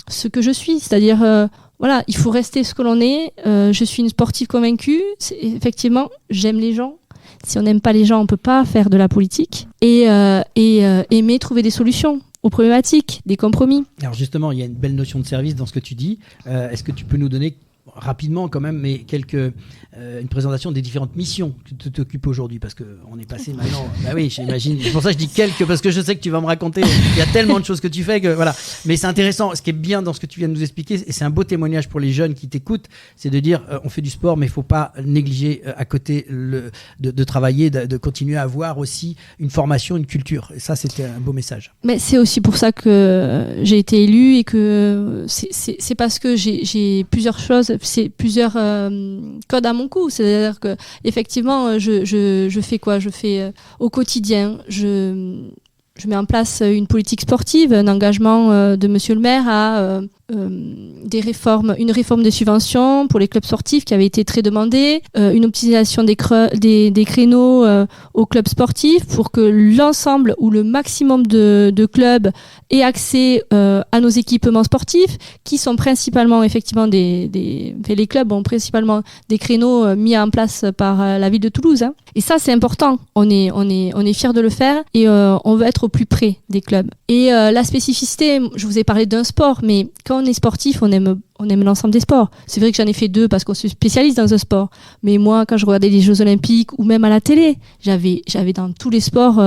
ce que je suis. C'est-à-dire... Voilà, il faut rester ce que l'on est. Je suis une sportive convaincue. Effectivement, j'aime les gens. Si on n'aime pas les gens, on ne peut pas faire de la politique. Et aimer trouver des solutions aux problématiques, des compromis. Alors justement, il y a une belle notion de service dans ce que tu dis. Est-ce que tu peux nous donner rapidement quand même, mais une présentation des différentes missions que tu t'occupes aujourd'hui, parce qu'on est passé maintenant... oui, j'imagine. C'est pour ça que je dis quelques, parce que je sais que tu vas me raconter. Il y a tellement de choses que tu fais que voilà. Mais c'est intéressant. Ce qui est bien dans ce que tu viens de nous expliquer, et c'est un beau témoignage pour les jeunes qui t'écoutent, c'est de dire on fait du sport, mais il ne faut pas négliger à côté de travailler, de continuer à avoir aussi une formation, une culture. Et ça, c'était un beau message. Mais c'est aussi pour ça que j'ai été élue et que c'est parce que j'ai plusieurs choses. C'est plusieurs codes à mon cou. C'est-à-dire que effectivement, je fais quoi ? Je fais au quotidien. Je mets en place une politique sportive, un engagement de Monsieur le maire à une réforme des subventions pour les clubs sportifs qui avait été très demandée, une optimisation des créneaux aux clubs sportifs pour que l'ensemble ou le maximum de clubs aient accès à nos équipements sportifs qui sont principalement effectivement les clubs ont principalement des créneaux mis en place par la ville de Toulouse. Et ça, c'est important. On est fiers de le faire et on veut être au plus près des clubs. Et la spécificité, je vous ai parlé d'un sport, mais quand on est sportif, on aime l'ensemble des sports. C'est vrai que j'en ai fait 2 parce qu'on se spécialise dans un sport. Mais moi, quand je regardais les Jeux Olympiques ou même à la télé, j'avais dans tous les sports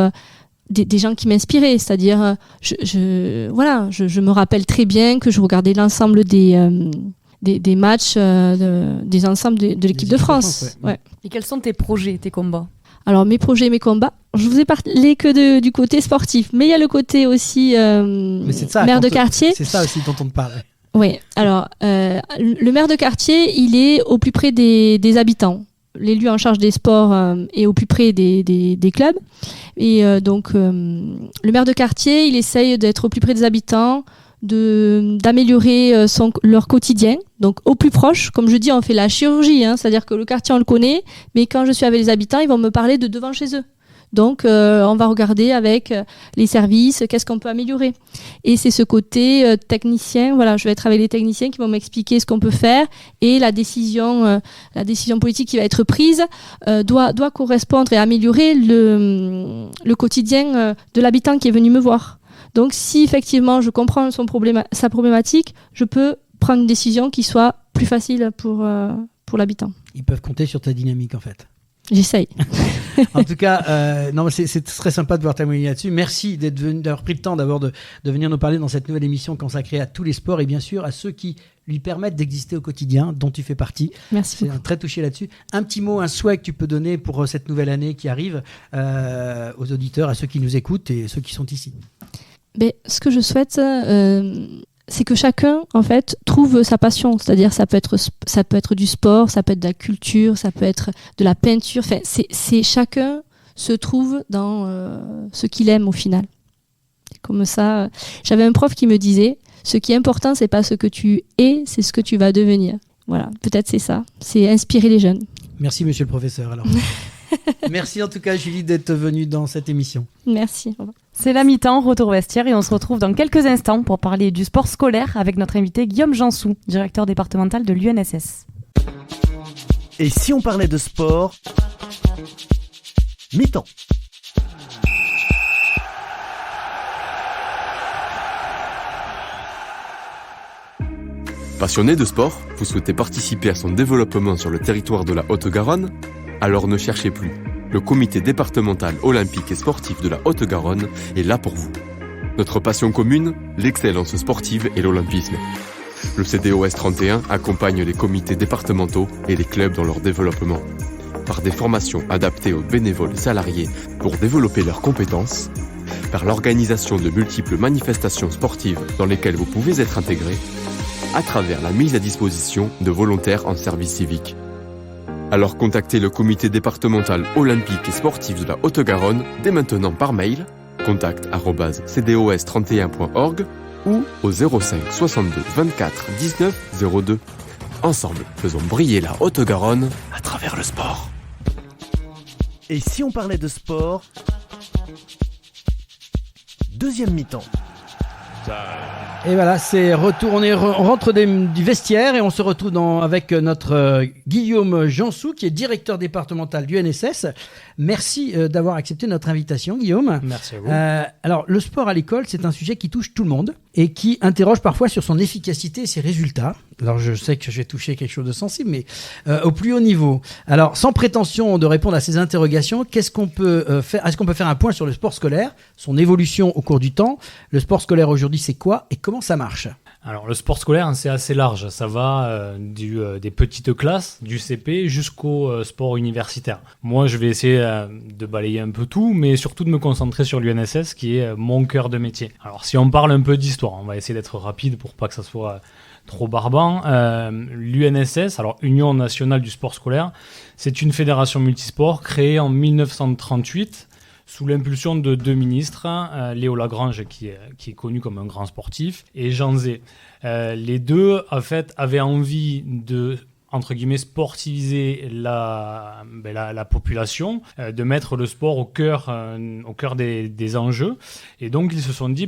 des gens qui m'inspiraient. C'est-à-dire, je me rappelle très bien que je regardais l'ensemble des matchs des ensembles de l'équipe de France. Ouais. Et quels sont tes projets, tes combats ? Alors, mes projets, mes combats, je vous ai parlé que du côté sportif, mais il y a le côté aussi maire de quartier. C'est ça aussi dont on te parle. Oui, alors, le maire de quartier, il est au plus près des habitants. L'élu en charge des sports est au plus près des clubs. Et donc, le maire de quartier, il essaye d'être au plus près des habitants, d'améliorer leur quotidien. Donc au plus proche, comme je dis, on fait la chirurgie, c'est-à-dire que le quartier on le connaît, mais quand je suis avec les habitants, ils vont me parler de devant chez eux. Donc on va regarder avec les services, qu'est-ce qu'on peut améliorer. Et c'est ce côté technicien, voilà, je vais être avec les techniciens qui vont m'expliquer ce qu'on peut faire, et la décision politique qui va être prise doit correspondre et améliorer le quotidien de l'habitant qui est venu me voir. Donc si effectivement je comprends sa problématique, je peux prendre une décision qui soit plus facile pour l'habitant. Ils peuvent compter sur ta dynamique en fait. J'essaye. En tout cas, non, c'est très sympa de voir témoigner là-dessus. Merci d'avoir pris le temps d'abord de venir nous parler dans cette nouvelle émission consacrée à tous les sports et bien sûr à ceux qui lui permettent d'exister au quotidien, dont tu fais partie. Merci beaucoup. C'est très touché là-dessus. Un petit mot, un souhait que tu peux donner pour cette nouvelle année qui arrive aux auditeurs, à ceux qui nous écoutent et ceux qui sont ici. Mais ce que je souhaite, c'est que chacun, en fait, trouve sa passion. C'est-à-dire, ça peut être du sport, ça peut être de la culture, ça peut être de la peinture. Enfin, c'est chacun se trouve dans ce qu'il aime au final. Et comme ça, j'avais un prof qui me disait, ce qui est important, c'est pas ce que tu es, c'est ce que tu vas devenir. Voilà, peut-être c'est ça. C'est inspirer les jeunes. Merci, monsieur le professeur. Alors. Merci en tout cas, Julie, d'être venue dans cette émission. Merci. Au revoir. C'est la mi-temps, retour vestiaire, et on se retrouve dans quelques instants pour parler du sport scolaire avec notre invité Guillaume Jansou, directeur départemental de l'UNSS. Et si on parlait de sport, mi-temps. Passionné de sport, vous souhaitez participer à son développement sur le territoire de la Haute-Garonne ? Alors ne cherchez plus. Le comité départemental olympique et sportif de la Haute-Garonne est là pour vous. Notre passion commune, l'excellence sportive et l'olympisme. Le CDOS 31 accompagne les comités départementaux et les clubs dans leur développement. Par des formations adaptées aux bénévoles et salariés pour développer leurs compétences, par l'organisation de multiples manifestations sportives dans lesquelles vous pouvez être intégré, à travers la mise à disposition de volontaires en service civique. Alors contactez le comité départemental olympique et sportif de la Haute-Garonne dès maintenant par mail contact@cdos31.org ou au 05 62 24 19 02. Ensemble, faisons briller la Haute-Garonne à travers le sport. Et si on parlait de sport, deuxième mi-temps. Et voilà, c'est retour. On rentre du vestiaire et on se retrouve avec notre Guillaume Jansou, qui est directeur départemental du NSS. Merci d'avoir accepté notre invitation, Guillaume. Merci à vous. Alors, le sport à l'école, c'est un sujet qui touche tout le monde et qui interroge parfois sur son efficacité et ses résultats. Alors, je sais que je vais toucher quelque chose de sensible, mais au plus haut niveau. Alors, sans prétention de répondre à ces interrogations, qu'est-ce qu'on peut faire ? Est-ce qu'on peut faire un point sur le sport scolaire, son évolution au cours du temps ? Le sport scolaire aujourd'hui, c'est quoi et comment ça marche ? Alors, le sport scolaire, c'est assez large. Ça va des petites classes, du CP, jusqu'au sport universitaire. Moi, je vais essayer de balayer un peu tout, mais surtout de me concentrer sur l'UNSS, qui est mon cœur de métier. Alors, si on parle un peu d'histoire, on va essayer d'être rapide pour pas que ça soit trop barbant. L'UNSS, alors Union nationale du sport scolaire, c'est une fédération multisport créée en 1938 sous l'impulsion de deux ministres, Léo Lagrange, qui est connu comme un grand sportif, et Jean Zay. Les deux, en fait, avaient envie de, entre guillemets, sportiviser la population, de mettre le sport au cœur des enjeux. Et donc, ils se sont dit,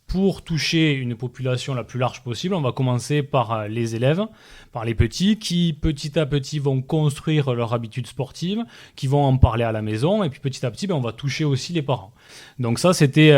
pour toucher une population la plus large possible, on va commencer par les élèves, par les petits, qui petit à petit vont construire leur habitude sportive, qui vont en parler à la maison, et puis petit à petit, on va toucher aussi les parents. Donc ça, c'était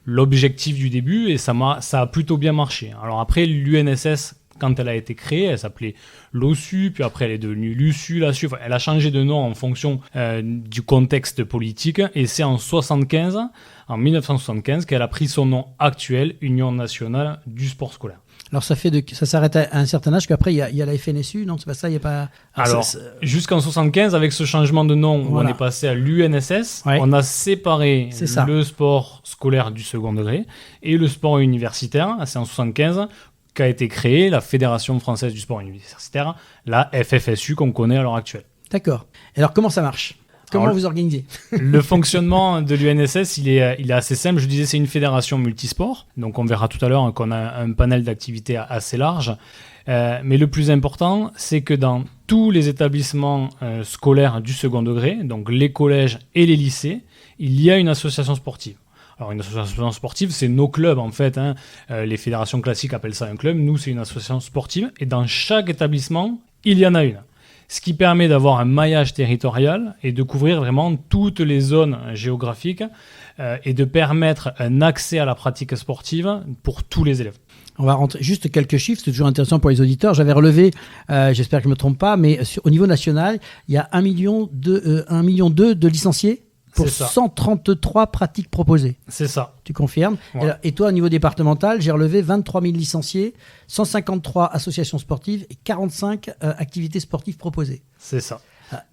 l'objectif du début, et ça a plutôt bien marché. Alors après, l'UNSS, quand elle a été créée, elle s'appelait l'OSU, puis après elle est devenue l'USU, l'ASU, elle a changé de nom en fonction du contexte politique, et c'est en 1975, qu'elle a pris son nom actuel, Union nationale du sport scolaire. Alors ça s'arrête à un certain âge, qu'après il y a la FNSU, non, c'est pas ça, il y a pas. Alors jusqu'en 75, avec ce changement de nom, voilà, où on est passé à l'UNSS, ouais, on a séparé le sport scolaire du second degré et le sport universitaire. C'est en 75 qu'a été créée la Fédération française du sport universitaire, la FFSU qu'on connaît à l'heure actuelle. D'accord. Alors comment ça marche ? Comment Alors, vous organisez? Le fonctionnement de l'UNSS, il est assez simple. Je disais, c'est une fédération multisport. Donc, on verra tout à l'heure qu'on a un panel d'activités assez large. Mais le plus important, c'est que dans tous les établissements scolaires du second degré, donc les collèges et les lycées, il y a une association sportive. Alors, une association sportive, c'est nos clubs, en fait. Les fédérations classiques appellent ça un club. Nous, c'est une association sportive. Et dans chaque établissement, il y en a une. Ce qui permet d'avoir un maillage territorial et de couvrir vraiment toutes les zones géographiques et de permettre un accès à la pratique sportive pour tous les élèves. On va rentrer juste quelques chiffres, c'est toujours intéressant pour les auditeurs. J'avais relevé, j'espère que je ne me trompe pas, mais au niveau national, il y a 1,2 million de licenciés pour 133 pratiques proposées. C'est ça. Tu confirmes? Ouais. Et toi, au niveau départemental, j'ai relevé 23 000 licenciés, 153 associations sportives et 45 activités sportives proposées. C'est ça.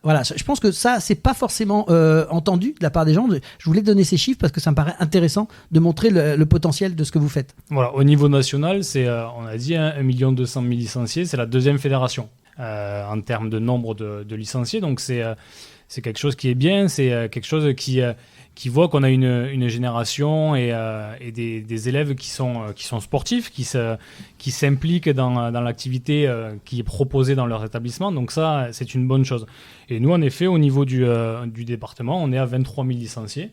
Voilà, je pense que ça, c'est pas forcément entendu de la part des gens. Je voulais donner ces chiffres parce que ça me paraît intéressant de montrer le potentiel de ce que vous faites. Voilà, au niveau national, c'est, on a dit, 1 200 000 licenciés, c'est la deuxième fédération en termes de nombre de licenciés. Donc c'est quelque chose qui est bien, c'est quelque chose qui voit qu'on a une génération et des élèves qui sont sportifs, qui s'impliquent dans l'activité qui est proposée dans leur établissement. Donc ça, c'est une bonne chose. Et nous, en effet, au niveau du département, on est à 23 000 licenciés.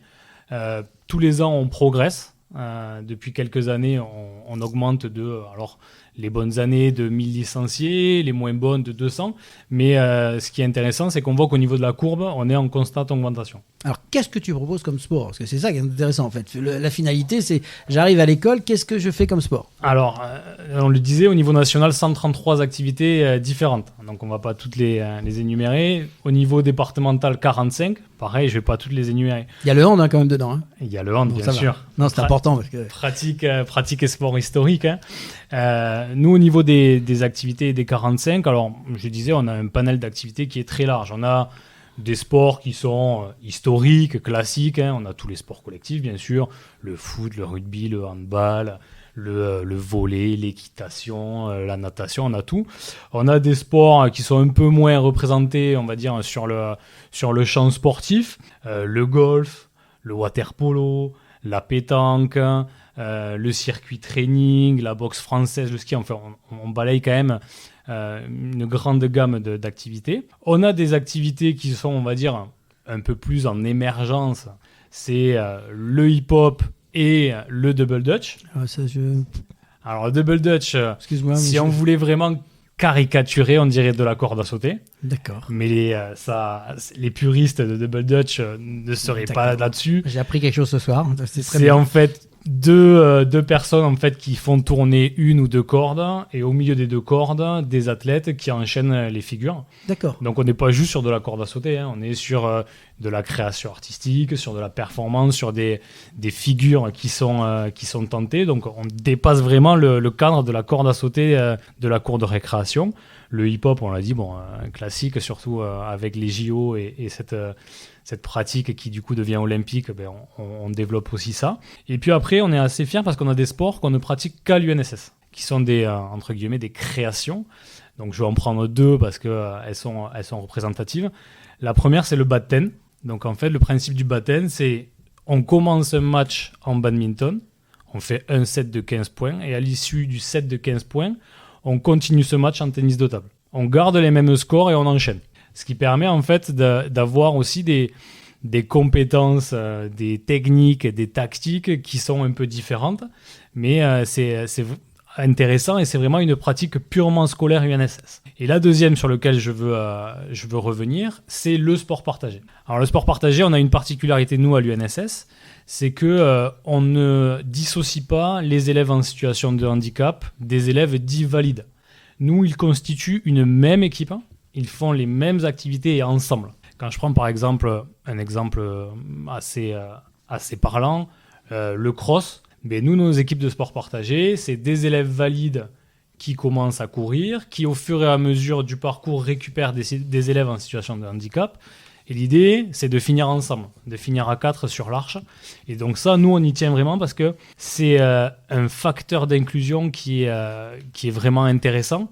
Tous les ans, on progresse. Depuis quelques années, on augmente alors les bonnes années de 1000 licenciés, les moins bonnes de 200. Mais ce qui est intéressant, c'est qu'on voit qu'au niveau de la courbe, on est en constante augmentation. Alors, qu'est-ce que tu proposes comme sport? Parce que c'est ça qui est intéressant, en fait. La finalité, c'est j'arrive à l'école, qu'est-ce que je fais comme sport? Alors, on le disait, au niveau national, 133 activités différentes. Donc, on ne va pas toutes les énumérer. Au niveau départemental, 45. Pareil, je ne vais pas toutes les énumérer. Il y a le hand quand même dedans. Hein. Il y a le hand, bien sûr. Non, c'est important. Parce que... pratique et sport historique. Nous, au niveau des activités et des 45, alors, je disais, on a un panel d'activités qui est très large. On a des sports qui sont historiques, classiques. On a tous les sports collectifs, bien sûr. Le foot, le rugby, le handball, le volley, l'équitation, la natation, on a tout. On a des sports qui sont un peu moins représentés, on va dire, sur le champ sportif. Le golf, le water polo, la pétanque, le circuit training, la boxe française, le ski. Enfin, on balaye quand même une grande gamme d'activités. On a des activités qui sont, on va dire, un peu plus en émergence. C'est le hip-hop et le double dutch. Alors, le double dutch, si on voulait vraiment caricaturer, on dirait de la corde à sauter. D'accord. Mais les puristes de double dutch ne seraient pas là-dessus. J'ai appris quelque chose ce soir. C'est en fait deux personnes en fait qui font tourner une ou deux cordes et au milieu des deux cordes des athlètes qui enchaînent les figures. D'accord. Donc on n'est pas juste sur de la corde à sauter, on est sur de la création artistique, sur de la performance, sur des figures qui sont tentées. Donc on dépasse vraiment le cadre de la corde à sauter de la cour de récréation. Le hip-hop, on l'a dit, classique, surtout avec les JO et cette pratique qui du coup devient olympique, on développe aussi ça. Et puis après, on est assez fiers parce qu'on a des sports qu'on ne pratique qu'à l'UNSS, qui sont entre guillemets des créations. Donc je vais en prendre deux parce qu'elles sont représentatives. La première, c'est le badminton. Donc en fait, le principe du badminton, c'est on commence un match en badminton, on fait un set de 15 points et à l'issue du set de 15 points, on continue ce match en tennis de table. On garde les mêmes scores et on enchaîne. Ce qui permet en fait d'avoir aussi des compétences, des techniques, des tactiques qui sont un peu différentes. Mais c'est intéressant et c'est vraiment une pratique purement scolaire UNSS. Et la deuxième sur laquelle je veux revenir, c'est le sport partagé. Alors le sport partagé, on a une particularité nous à l'UNSS, c'est que on ne dissocie pas les élèves en situation de handicap des élèves dits valides. Nous, ils constituent une même équipe, ils font les mêmes activités ensemble. Quand je prends par exemple un exemple assez parlant, le cross, nous, nos équipes de sport partagé, c'est des élèves valides qui commencent à courir, qui au fur et à mesure du parcours récupèrent des élèves en situation de handicap. Et l'idée, c'est de finir ensemble, de finir à 4 sur l'arche. Et donc ça, nous, on y tient vraiment parce que c'est un facteur d'inclusion qui est vraiment intéressant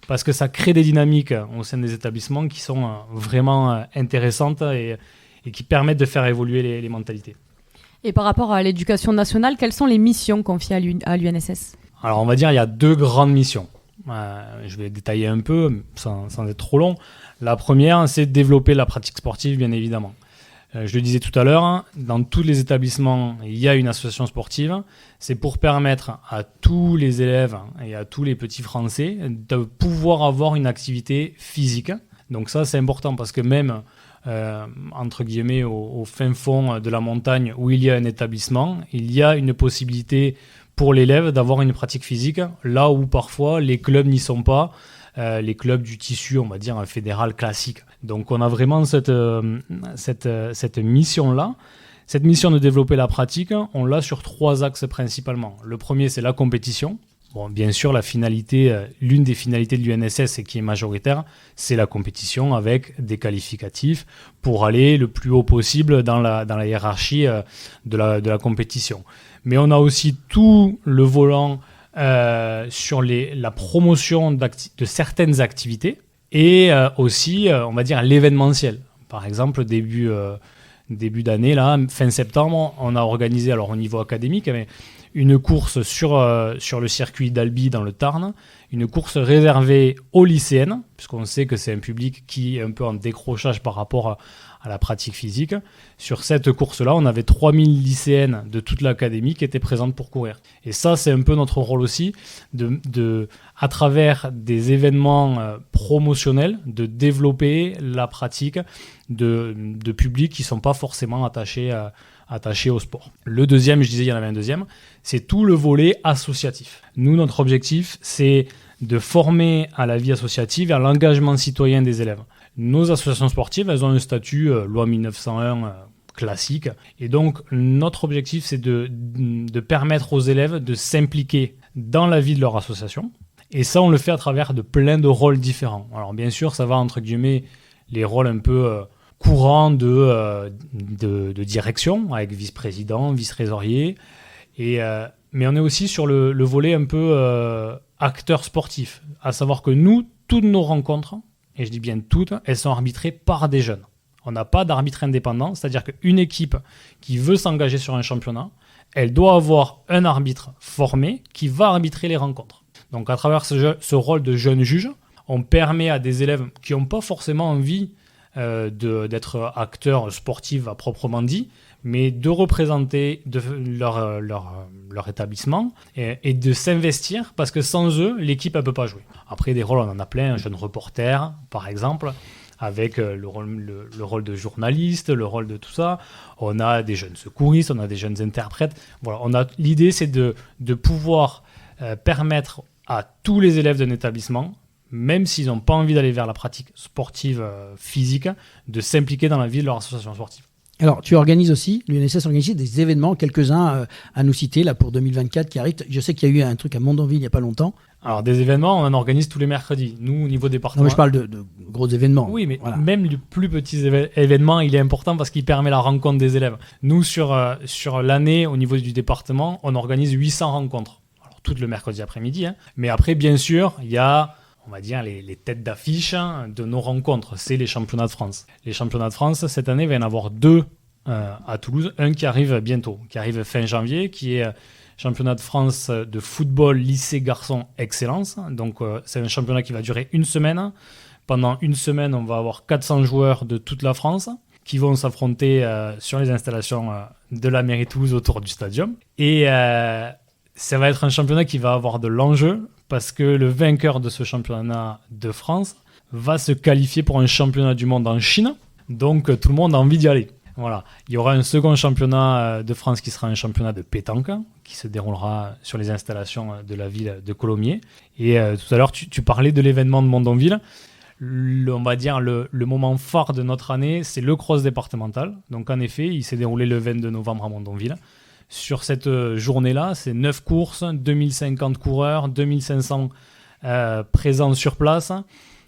parce que ça crée des dynamiques au sein des établissements qui sont vraiment intéressantes et et qui permettent de faire évoluer les mentalités. Et par rapport à l'éducation nationale, quelles sont les missions confiées à l'UNSS ? Alors on va dire il y a 2 grandes missions. Je vais détailler un peu sans être trop long. La première, c'est de développer la pratique sportive, bien évidemment. Je le disais tout à l'heure, dans tous les établissements, il y a une association sportive. C'est pour permettre à tous les élèves et à tous les petits Français de pouvoir avoir une activité physique. Donc ça, c'est important parce que même, entre guillemets, au fin fond de la montagne où il y a un établissement, il y a une possibilité pour l'élève d'avoir une pratique physique, là où parfois les clubs n'y sont pas, les clubs du tissu, on va dire, fédéral classique. Donc on a vraiment cette mission-là. Cette mission de développer la pratique, on l'a sur 3 axes principalement. Le premier, c'est la compétition. Bon, bien sûr, l'une des finalités de l'UNSS et qui est majoritaire, c'est la compétition avec des qualificatifs pour aller le plus haut possible dans la hiérarchie de la compétition. Mais on a aussi tout le volant sur la promotion de certaines activités et aussi, on va dire, l'événementiel. Par exemple, début d'année, là, fin septembre, on a organisé, alors au niveau académique, mais une course sur le circuit d'Albi dans le Tarn, une course réservée aux lycéennes, puisqu'on sait que c'est un public qui est un peu en décrochage par rapport à la pratique physique. Sur cette course-là, on avait 3000 lycéennes de toute l'académie qui étaient présentes pour courir. Et ça, c'est un peu notre rôle aussi, à travers des événements promotionnels, de développer la pratique de publics qui ne sont pas forcément attachés au sport. Le deuxième, je disais, il y en avait un deuxième, c'est tout le volet associatif. Nous, notre objectif, c'est de former à la vie associative et à l'engagement citoyen des élèves. Nos associations sportives, elles ont un statut loi 1901 classique. Et donc, notre objectif, c'est de permettre aux élèves de s'impliquer dans la vie de leur association. Et ça, on le fait à travers de plein de rôles différents. Alors, bien sûr, ça va, entre guillemets, les rôles un peu courants de direction, avec vice-président, vice-trésorier. Mais on est aussi sur le volet un peu acteur sportif. À savoir que nous, toutes nos rencontres, et je dis bien toutes, elles sont arbitrées par des jeunes. On n'a pas d'arbitre indépendant, c'est-à-dire qu'une équipe qui veut s'engager sur un championnat, elle doit avoir un arbitre formé qui va arbitrer les rencontres. Donc à travers ce rôle de jeune juge, on permet à des élèves qui n'ont pas forcément envie d'être acteurs sportifs à proprement dit, mais de représenter leur établissement et de s'investir, parce que sans eux, l'équipe ne peut pas jouer. Après, des rôles, on en a plein, un jeune reporter, par exemple, avec le rôle de journaliste, le rôle de tout ça. On a des jeunes secouristes, on a des jeunes interprètes. Voilà, l'idée, c'est de pouvoir permettre à tous les élèves d'un établissement, même s'ils n'ont pas envie d'aller vers la pratique sportive physique, de s'impliquer dans la vie de leur association sportive. Alors, tu organises aussi, l'UNSS organise des événements, quelques-uns à nous citer là pour 2024 qui arrivent. Je sais qu'il y a eu un truc à Mondonville il n'y a pas longtemps. Alors, des événements, on en organise tous les mercredis. Nous, au niveau département... Non, mais je parle de gros événements. Oui, mais voilà. Même le plus petit événement, il est important parce qu'il permet la rencontre des élèves. Nous, sur l'année, au niveau du département, on organise 800 rencontres. Alors, toutes le mercredi après-midi. Mais après, bien sûr, il y a... on va dire, les têtes d'affiche de nos rencontres, c'est les championnats de France. Les championnats de France, cette année, il va y en avoir 2 à Toulouse. Un qui arrive bientôt, qui arrive fin janvier, qui est championnat de France de football lycée garçon excellence. Donc, c'est un championnat qui va durer 1 semaine. Pendant 1 semaine, on va avoir 400 joueurs de toute la France qui vont s'affronter sur les installations de la mairie Toulouse autour du stadium. Et ça va être un championnat qui va avoir de l'enjeu, parce que le vainqueur de ce championnat de France va se qualifier pour un championnat du monde en Chine. Donc tout le monde a envie d'y aller. Voilà. Il y aura un second championnat de France qui sera un championnat de pétanque, qui se déroulera sur les installations de la ville de Colomiers. Et tout à l'heure, tu parlais de l'événement de Mondonville. On va dire le moment phare de notre année, c'est le cross départemental. Donc en effet, il s'est déroulé le 22 novembre à Mondonville. Sur cette journée-là, c'est 9 courses, 2050 coureurs, 2500 présents sur place,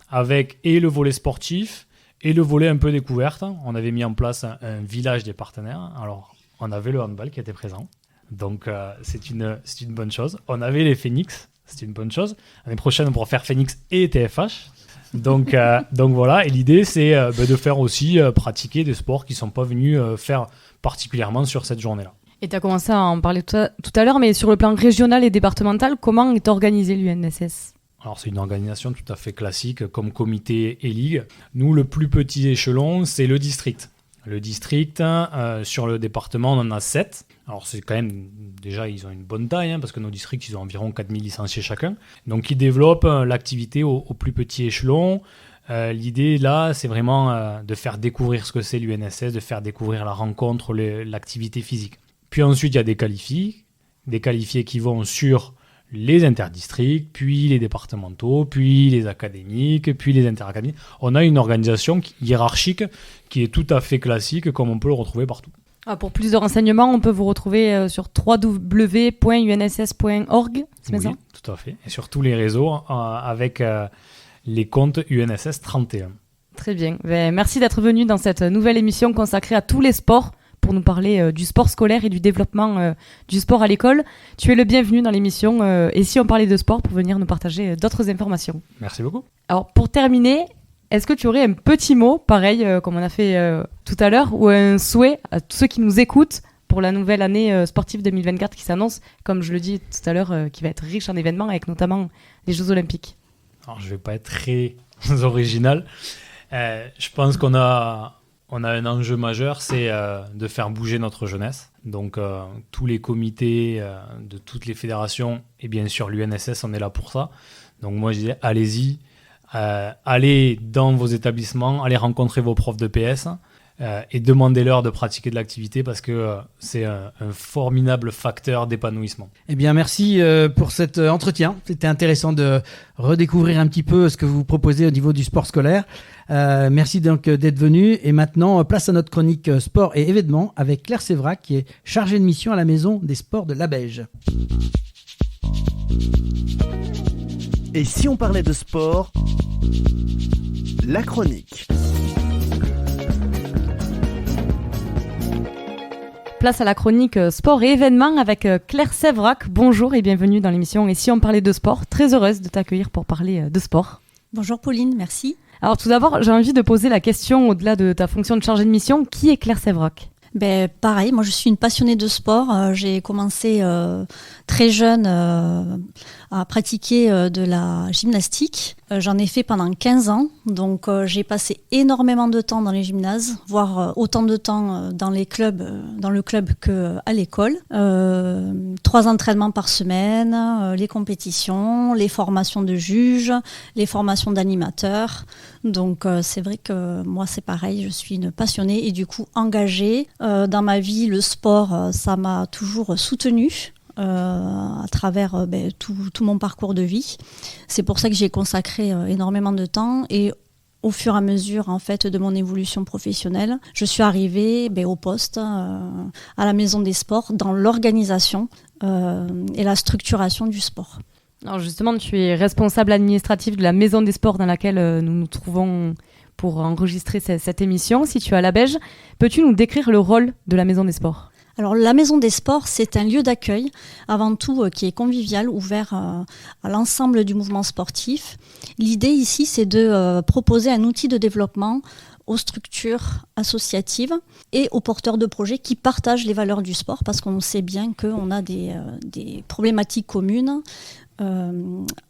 avec et le volet sportif et le volet un peu découverte. On avait mis en place un village des partenaires. Alors, on avait le handball qui était présent, donc c'est une bonne chose. On avait les Phoenix, c'est une bonne chose. L'année prochaine, on pourra faire Phoenix et TFH. Donc voilà, et l'idée c'est de faire aussi pratiquer des sports qui ne sont pas venus faire particulièrement sur cette journée-là. Et tu as commencé à en parler tout à l'heure, mais sur le plan régional et départemental, comment est organisé l'UNSS ? Alors c'est une organisation tout à fait classique comme comité et ligue. Nous, le plus petit échelon, c'est le district. Le district, sur le département, on en a 7. Alors c'est quand même, déjà ils ont une bonne taille, parce que nos districts, ils ont environ 4000 licenciés chacun. Donc ils développent l'activité au plus petit échelon. L'idée là, c'est vraiment de faire découvrir ce que c'est l'UNSS, de faire découvrir la rencontre, l'activité physique. Puis ensuite, il y a des qualifiés qui vont sur les interdistricts, puis les départementaux, puis les académiques, puis les interacadémiques. On a une organisation hiérarchique qui est tout à fait classique, comme on peut le retrouver partout. Pour plus de renseignements, on peut vous retrouver sur www.unss.org, c'est bien ça ? Oui, tout à fait. Et sur tous les réseaux avec les comptes UNSS 31. Très bien. Merci d'être venu dans cette nouvelle émission consacrée à tous les sports pour nous parler du sport scolaire et du développement du sport à l'école. Tu es le bienvenu dans l'émission Et si on parlait de sport pour venir nous partager d'autres informations. Merci beaucoup. Alors pour terminer, est-ce que tu aurais un petit mot, pareil comme on a fait tout à l'heure, ou un souhait à tous ceux qui nous écoutent pour la nouvelle année sportive 2024 qui s'annonce, comme je le dis tout à l'heure, qui va être riche en événements avec notamment les Jeux Olympiques ? Alors je ne vais pas être très original. Je pense qu'on a un enjeu majeur, c'est de faire bouger notre jeunesse. Donc tous les comités de toutes les fédérations et bien sûr l'UNSS, on est là pour ça. Donc moi je disais, allez-y, allez dans vos établissements, allez rencontrer vos profs de PS et demandez-leur de pratiquer de l'activité parce que c'est un formidable facteur d'épanouissement. Eh bien, merci pour cet entretien. C'était intéressant de redécouvrir un petit peu ce que vous proposez au niveau du sport scolaire. Merci donc d'être venu. Et maintenant, place à notre chronique sport et événements avec Claire Sévrac, qui est chargée de mission à la Maison des Sports de Labège. Et si on parlait de sport, la chronique. Place à la chronique sport et événements avec Claire Sévrac. Bonjour et bienvenue dans l'émission Et si on parlait de sport. Très heureuse de t'accueillir pour parler de sport. Bonjour Pauline, merci. Alors tout d'abord, j'ai envie de poser la question au-delà de ta fonction de chargée de mission. Qui est Claire Sévrac ? Pareil, moi je suis une passionnée de sport. J'ai commencé très jeune à pratiquer de la gymnastique. J'en ai fait pendant 15 ans, donc j'ai passé énormément de temps dans les gymnases, voire autant de temps dans le club qu'à l'école. 3 entraînements par semaine, les compétitions, les formations de juges, les formations d'animateurs. Donc c'est vrai que moi c'est pareil, je suis une passionnée et du coup engagée. Dans ma vie, le sport, ça m'a toujours soutenue. À travers tout mon parcours de vie. C'est pour ça que j'ai consacré énormément de temps et au fur et à mesure en fait, de mon évolution professionnelle, je suis arrivée au poste, à la Maison des Sports, dans l'organisation et la structuration du sport. Alors justement, tu es responsable administratif de la Maison des Sports dans laquelle nous nous trouvons pour enregistrer cette émission, située à Labège. Peux-tu nous décrire le rôle de la Maison des Sports ? Alors la Maison des Sports, c'est un lieu d'accueil, avant tout qui est convivial, ouvert à l'ensemble du mouvement sportif. L'idée ici, c'est de proposer un outil de développement aux structures associatives et aux porteurs de projets qui partagent les valeurs du sport, parce qu'on sait bien qu'on a des problématiques communes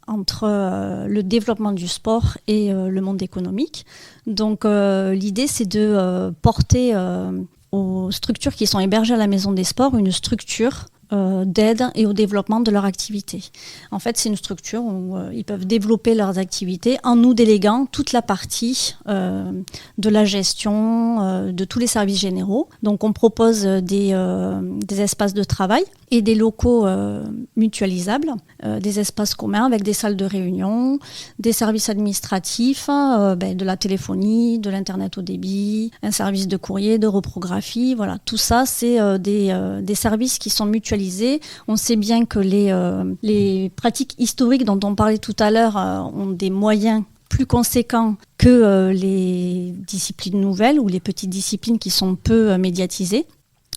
entre le développement du sport et le monde économique. Donc l'idée, c'est de porter aux structures qui sont hébergées à la Maison des Sports une structure d'aide et au développement de leur activité. En fait, c'est une structure où ils peuvent développer leurs activités en nous déléguant toute la partie de la gestion de tous les services généraux. Donc, on propose des espaces de travail et des locaux mutualisables, des espaces communs avec des salles de réunion, des services administratifs, de la téléphonie, de l'internet haut débit, un service de courrier, de reprographie. Voilà, tout ça, c'est des services qui sont mutualisés. On sait bien que les pratiques historiques dont on parlait tout à l'heure ont des moyens plus conséquents que les disciplines nouvelles ou les petites disciplines qui sont peu médiatisées.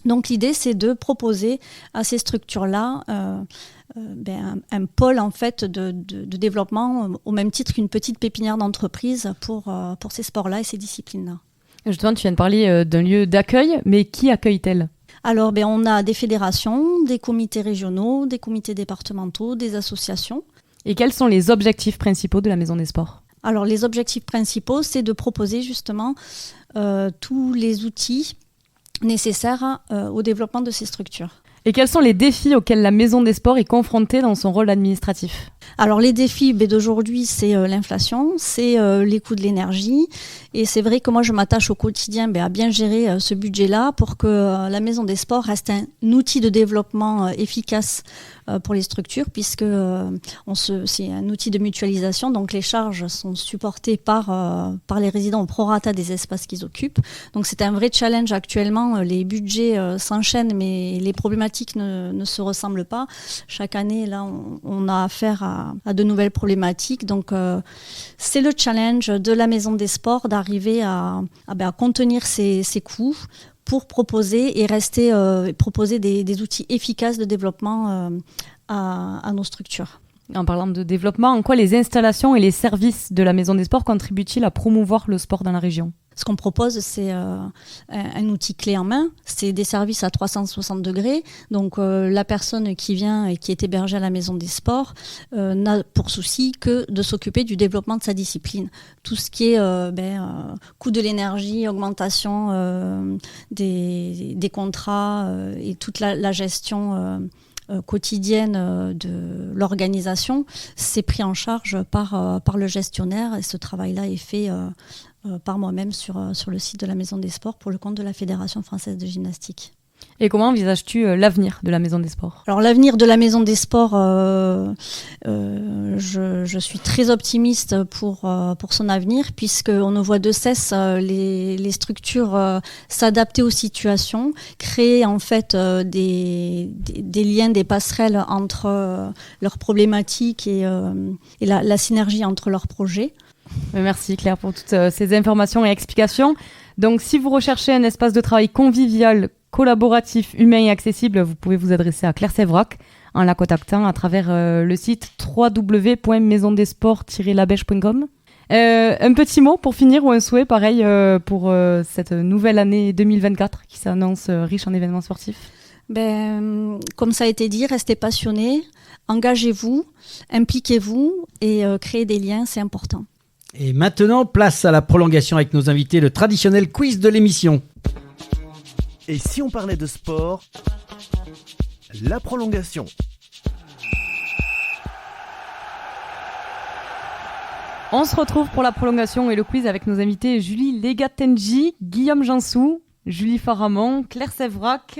Donc l'idée, c'est de proposer à ces structures-là un pôle en fait de développement au même titre qu'une petite pépinière d'entreprise pour ces sports-là et ces disciplines-là. Justement, tu viens de parler d'un lieu d'accueil, mais qui accueille-t-elle ? Alors, on a des fédérations, des comités régionaux, des comités départementaux, des associations. Et quels sont les objectifs principaux de la Maison des Sports ? Alors, les objectifs principaux, c'est de proposer justement tous les outils nécessaires au développement de ces structures. Et quels sont les défis auxquels la Maison des Sports est confrontée dans son rôle administratif ? Alors les défis d'aujourd'hui, c'est l'inflation, c'est les coûts de l'énergie. Et c'est vrai que moi, je m'attache au quotidien à bien gérer ce budget-là pour que la Maison des Sports reste un outil de développement efficace pour les structures, puisque c'est un outil de mutualisation. Donc les charges sont supportées par les résidents au prorata des espaces qu'ils occupent. Donc c'est un vrai challenge actuellement. Les budgets s'enchaînent, mais les problématiques ne se ressemblent pas. Chaque année, là, on a affaire à de nouvelles problématiques. Donc, c'est le challenge de la Maison des Sports d'arriver à contenir ces coûts pour proposer proposer des outils efficaces de développement à nos structures. En parlant de développement, en quoi les installations et les services de la Maison des Sports contribuent-ils à promouvoir le sport dans la région ? Ce qu'on propose, c'est un outil clé en main. C'est des services à 360 degrés. Donc, la personne qui vient et qui est hébergée à la Maison des Sports n'a pour souci que de s'occuper du développement de sa discipline. Tout ce qui est coût de l'énergie, augmentation des contrats et toute la gestion quotidienne de l'organisation, c'est pris en charge par le gestionnaire. Et ce travail-là est fait par moi-même sur le site de la Maison des Sports pour le compte de la Fédération française de gymnastique. Et comment envisages-tu l'avenir de la Maison des Sports ? Alors l'avenir de la Maison des Sports, je suis très optimiste pour son avenir, puisqu'on ne voit de cesse les structures s'adapter aux situations, créer en fait des liens, des passerelles entre leurs problématiques et la synergie entre leurs projets. Merci Claire pour toutes ces informations et explications. Donc si vous recherchez un espace de travail convivial, collaboratif, humain et accessible, vous pouvez vous adresser à Claire Sévrac en la contactant à travers le site www.maisondesports-labèche.com. Un petit mot pour finir ou un souhait pareil pour cette nouvelle année 2024 qui s'annonce riche en événements sportifs ? Comme ça a été dit, restez passionnés, engagez-vous, impliquez-vous et créez des liens, c'est important. Et maintenant, place à la prolongation avec nos invités, le traditionnel quiz de l'émission. Et si on parlait de sport, la prolongation. On se retrouve pour la prolongation et le quiz avec nos invités Julie Legatenji, Guillaume Jansou, Julie Faramond, Claire Sévrac,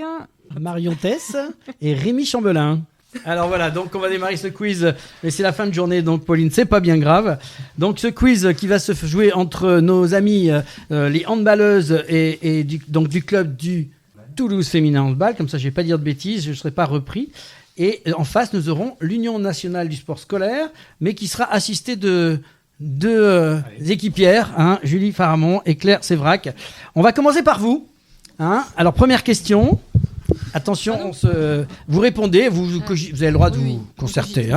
Marion Tess et Rémi Chambelin. Alors voilà, donc on va démarrer ce quiz, mais c'est la fin de journée, donc Pauline, c'est pas bien grave. Donc ce quiz qui va se jouer entre nos amis, les handballeuses et du club du Toulouse Féminin Handball, comme ça je vais pas dire de bêtises, je ne serai pas repris. Et en face, nous aurons l'Union nationale du sport scolaire, mais qui sera assistée de deux équipières, Julie Faramond et Claire Sévrac. On va commencer par vous. Alors première question. Attention, vous répondez, vous avez le droit de vous concerter.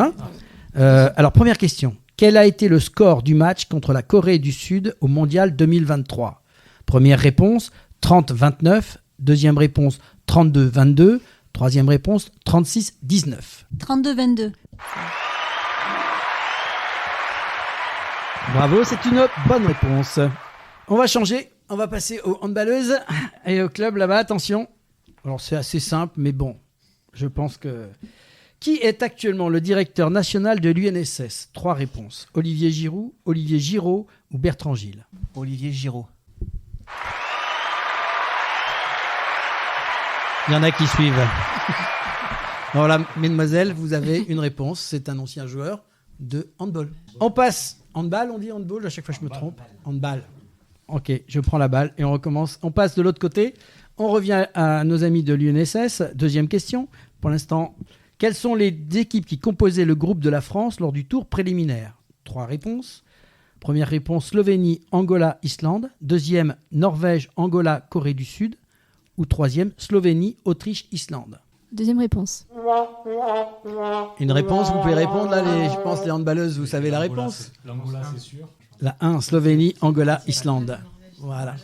Alors, première question. Quel a été le score du match contre la Corée du Sud au Mondial 2023 ? Première réponse, 30-29. Deuxième réponse, 32-22. Troisième réponse, 36-19. 32-22. Bravo, c'est une bonne réponse. On va changer, on va passer aux handballeuses et au club là-bas, attention. Alors c'est assez simple, mais bon, je pense que... Qui est actuellement le directeur national de l'UNSS ? 3 réponses. Olivier Giroud, Olivier Giraud ou Bertrand Gilles ? Olivier Giraud. Il y en a qui suivent. Voilà, mesdemoiselles, vous avez une réponse. C'est un ancien joueur de handball. On passe. Handball, on dit handball ? À chaque fois je me trompe. Handball. Ok, je prends la balle et on recommence. On passe de l'autre côté. On revient à nos amis de l'UNSS. Deuxième question. Pour l'instant, quelles sont les équipes qui composaient le groupe de la France lors du tour préliminaire ? 3 réponses. Première réponse, Slovénie, Angola, Islande. Deuxième, Norvège, Angola, Corée du Sud. ou troisième, Slovénie, Autriche, Islande? Deuxième réponse. Une réponse, vous pouvez répondre là, je pense les handballeuses, vous savez la réponse. L'Angola, c'est sûr. La 1, Slovénie, Angola, Islande. Voilà.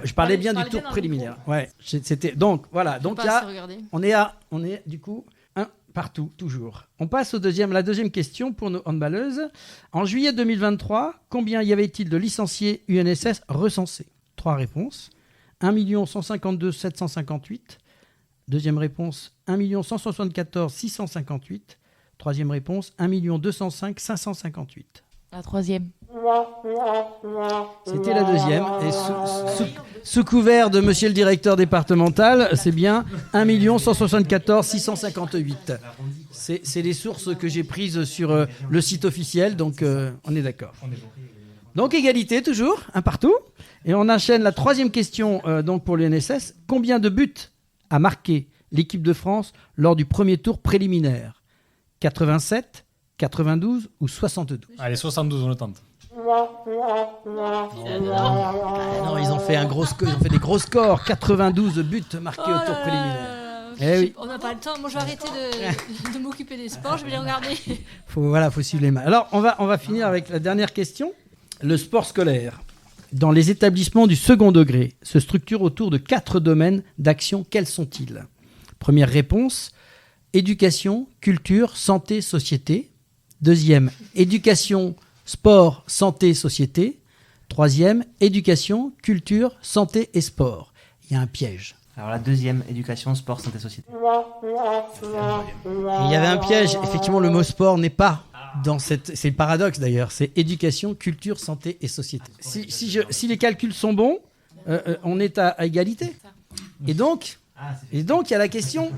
Je parlais bien du tour préliminaire. Ouais, c'était donc voilà. Donc là, on est du coup un partout toujours. On passe la deuxième question pour nos handballeuses. En juillet 2023, combien y avait-il de licenciés UNSS recensés? 3 réponses. 1 152 758. Deuxième réponse, 1 174 658. Troisième réponse, 1 205 558. La troisième. C'était la deuxième. Et sous couvert de monsieur le directeur départemental, c'est bien 1 174 658. C'est les sources que j'ai prises sur le site officiel, donc on est d'accord. Donc égalité toujours, un partout. Et on enchaîne la troisième question donc pour l'UNSS. Combien de buts a marqué l'équipe de France lors du premier tour préliminaire? 87, 92 ou 72? Allez, 72, on le tente. Non, ils ont fait des gros scores. 92 buts marqués au tour préliminaire. Oui. On n'a pas le temps. Moi, je vais arrêter de m'occuper des sports. Je vais les regarder. Faut suivre les mains. Alors, on va finir avec la dernière question. Le sport scolaire, dans les établissements du second degré, se structure autour de 4 domaines d'action. Quels sont-ils? Première réponse, éducation, culture, santé, société. Deuxième, éducation, sport, santé, société. Troisième, éducation, culture, santé et sport. Il y a un piège. Alors la deuxième, éducation, sport, santé, société. Il y avait un piège. Effectivement, le mot sport n'est pas dans cette... C'est le paradoxe d'ailleurs. C'est éducation, culture, santé et société. Si les calculs sont bons, on est à égalité. Et donc, il y a la question.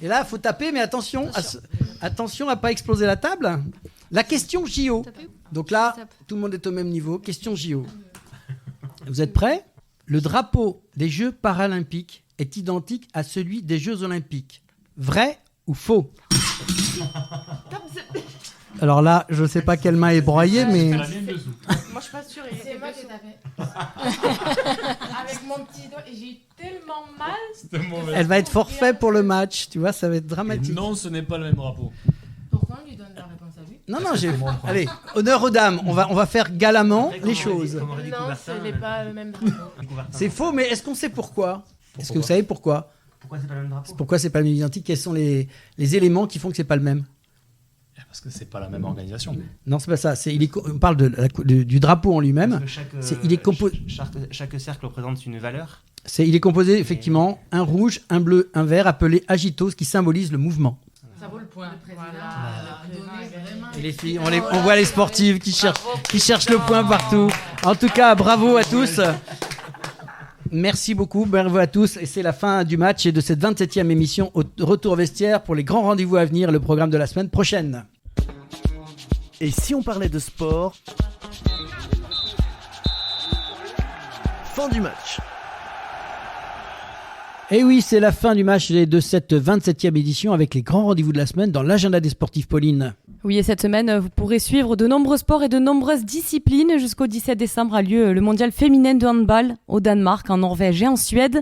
Et là, il faut taper, mais attention à pas exploser la table. La question JO. Donc là, tout le monde est au même niveau. Question JO. Vous êtes prêts? Le drapeau des Jeux paralympiques est identique à celui des Jeux olympiques. Vrai ou faux? Alors là, je ne sais pas quelle main est broyée, mais... Moi, je suis pas sûre. C'est moi qui ai tapé. Avec mon petit doigt. Et j'ai eu tellement mal. Elle va être forfait pour le match. Tu vois, ça va être dramatique. Et non, ce n'est pas le même drapeau. Pourquoi on lui donne la réponse à lui? Non, allez, honneur aux dames. On va faire galamment les choses. Non, ce n'est pas le même drapeau. C'est faux, mais est-ce qu'on sait pourquoi? Est-ce que vous savez pourquoi? Pourquoi c'est pas le même drapeau? Pourquoi c'est pas le même identique? Quels sont les éléments qui font que c'est pas le même? Parce que c'est pas la même organisation. Non, c'est pas ça. On parle du drapeau en lui-même. Chaque cercle représente une valeur. Il est composé effectivement un rouge, un bleu, un vert appelé agitos qui symbolise le mouvement. Ça vaut le point. Et les filles, on voit les sportives qui cherchent le point partout. En tout cas, bravo à tous. Merci beaucoup, bravo à tous. Et c'est la fin du match et de cette 27e émission au retour vestiaire pour les grands rendez-vous à venir, le programme de la semaine prochaine. Et si on parlait de sport? Fin du match. Et oui, c'est la fin du match de cette 27e édition avec les grands rendez-vous de la semaine dans l'agenda des sportifs, Pauline. Oui, et cette semaine, vous pourrez suivre de nombreux sports et de nombreuses disciplines. Jusqu'au 17 décembre a lieu le mondial féminin de handball au Danemark, en Norvège et en Suède.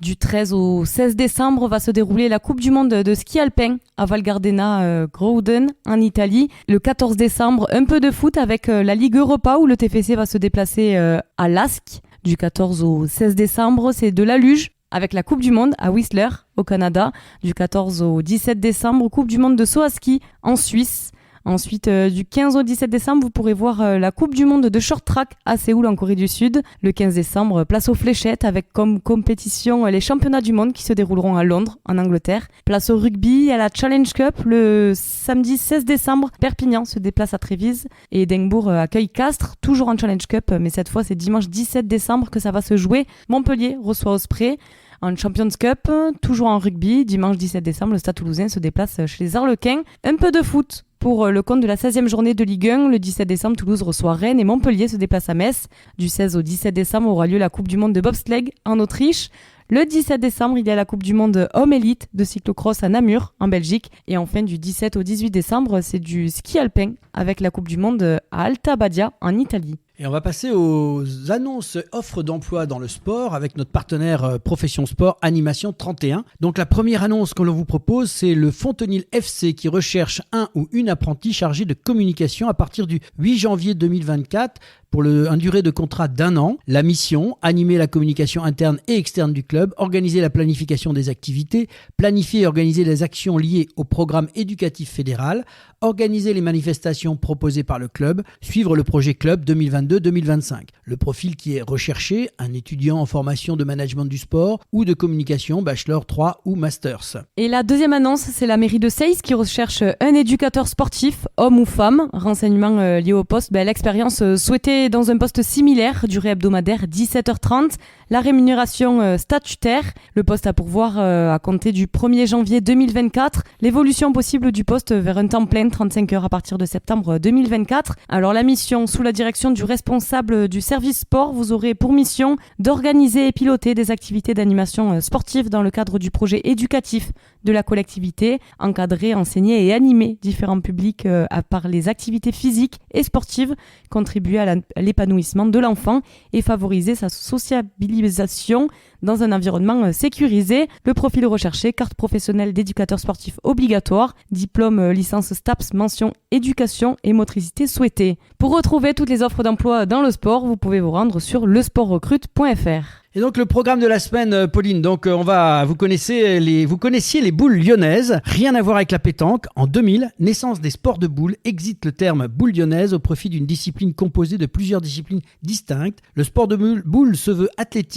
Du 13 au 16 décembre va se dérouler la Coupe du monde de ski alpin à Val Gardena Grouden en Italie. Le 14 décembre, un peu de foot avec la Ligue Europa où le TFC va se déplacer à Lask. Du 14 au 16 décembre, c'est de la luge avec la Coupe du monde à Whistler au Canada. Du 14 au 17 décembre, Coupe du monde de saut à ski en Suisse. Ensuite, du 15 au 17 décembre, vous pourrez voir la Coupe du monde de short track à Séoul en Corée du Sud. Le 15 décembre, place aux fléchettes avec comme compétition les championnats du monde qui se dérouleront à Londres, en Angleterre. Place au rugby, à la Challenge Cup. Le samedi 16 décembre, Perpignan se déplace à Trévise et Édimbourg accueille Castres, toujours en Challenge Cup, mais cette fois c'est dimanche 17 décembre que ça va se jouer. Montpellier reçoit Osprey. En Champions Cup, toujours en rugby, dimanche 17 décembre, le Stade Toulousain se déplace chez les Arlequins. Un peu de foot pour le compte de la 16e journée de Ligue 1. Le 17 décembre, Toulouse reçoit Rennes et Montpellier se déplace à Metz. Du 16 au 17 décembre aura lieu la Coupe du monde de bobsleigh en Autriche. Le 17 décembre, il y a la Coupe du monde homme élite de cyclocross à Namur, en Belgique. Et enfin, du 17 au 18 décembre, c'est du ski alpin avec la Coupe du monde à Alta Badia, en Italie. Et on va passer aux annonces offres d'emploi dans le sport avec notre partenaire Profession Sport Animation 31. Donc la première annonce que l'on vous propose, c'est le Fontenil FC qui recherche un ou une apprentie chargée de communication à partir du 8 janvier 2024 pour une durée de contrat d'1 an. La mission, animer la communication interne et externe du club, organiser la planification des activités, planifier et organiser les actions liées au programme éducatif fédéral, organiser les manifestations proposées par le club, suivre le projet club 2022-2025. Le profil qui est recherché, un étudiant en formation de management du sport ou de communication, bachelor 3 ou masters. Et la deuxième annonce, c'est la mairie de Seyss qui recherche un éducateur sportif, homme ou femme. Renseignements liés au poste, l'expérience souhaitée dans un poste similaire, durée hebdomadaire 17h30. La rémunération statutaire, le poste à pourvoir à compter du 1er janvier 2024. L'évolution possible du poste vers un temps plein, 35 heures à partir de septembre 2024. Alors la mission, sous la direction du responsable du service sport, vous aurez pour mission d'organiser et piloter des activités d'animation sportive dans le cadre du projet éducatif de la collectivité, encadrer, enseigner et animer différents publics par les activités physiques et sportives, contribuer à l'épanouissement de l'enfant et favoriser sa sociabilisation dans un environnement sécurisé. Le profil recherché, carte professionnelle d'éducateur sportif obligatoire, diplôme licence STAPS, mention éducation et motricité souhaitée. Pour retrouver toutes les offres d'emploi dans le sport, vous pouvez vous rendre sur lesportrecrute.fr. Et donc le programme de la semaine, Pauline, donc vous connaissiez les boules lyonnaises, rien à voir avec la pétanque. En 2000, naissance des sports de boules, existe le terme boule lyonnaise au profit d'une discipline composée de plusieurs disciplines distinctes. Le sport de boule se veut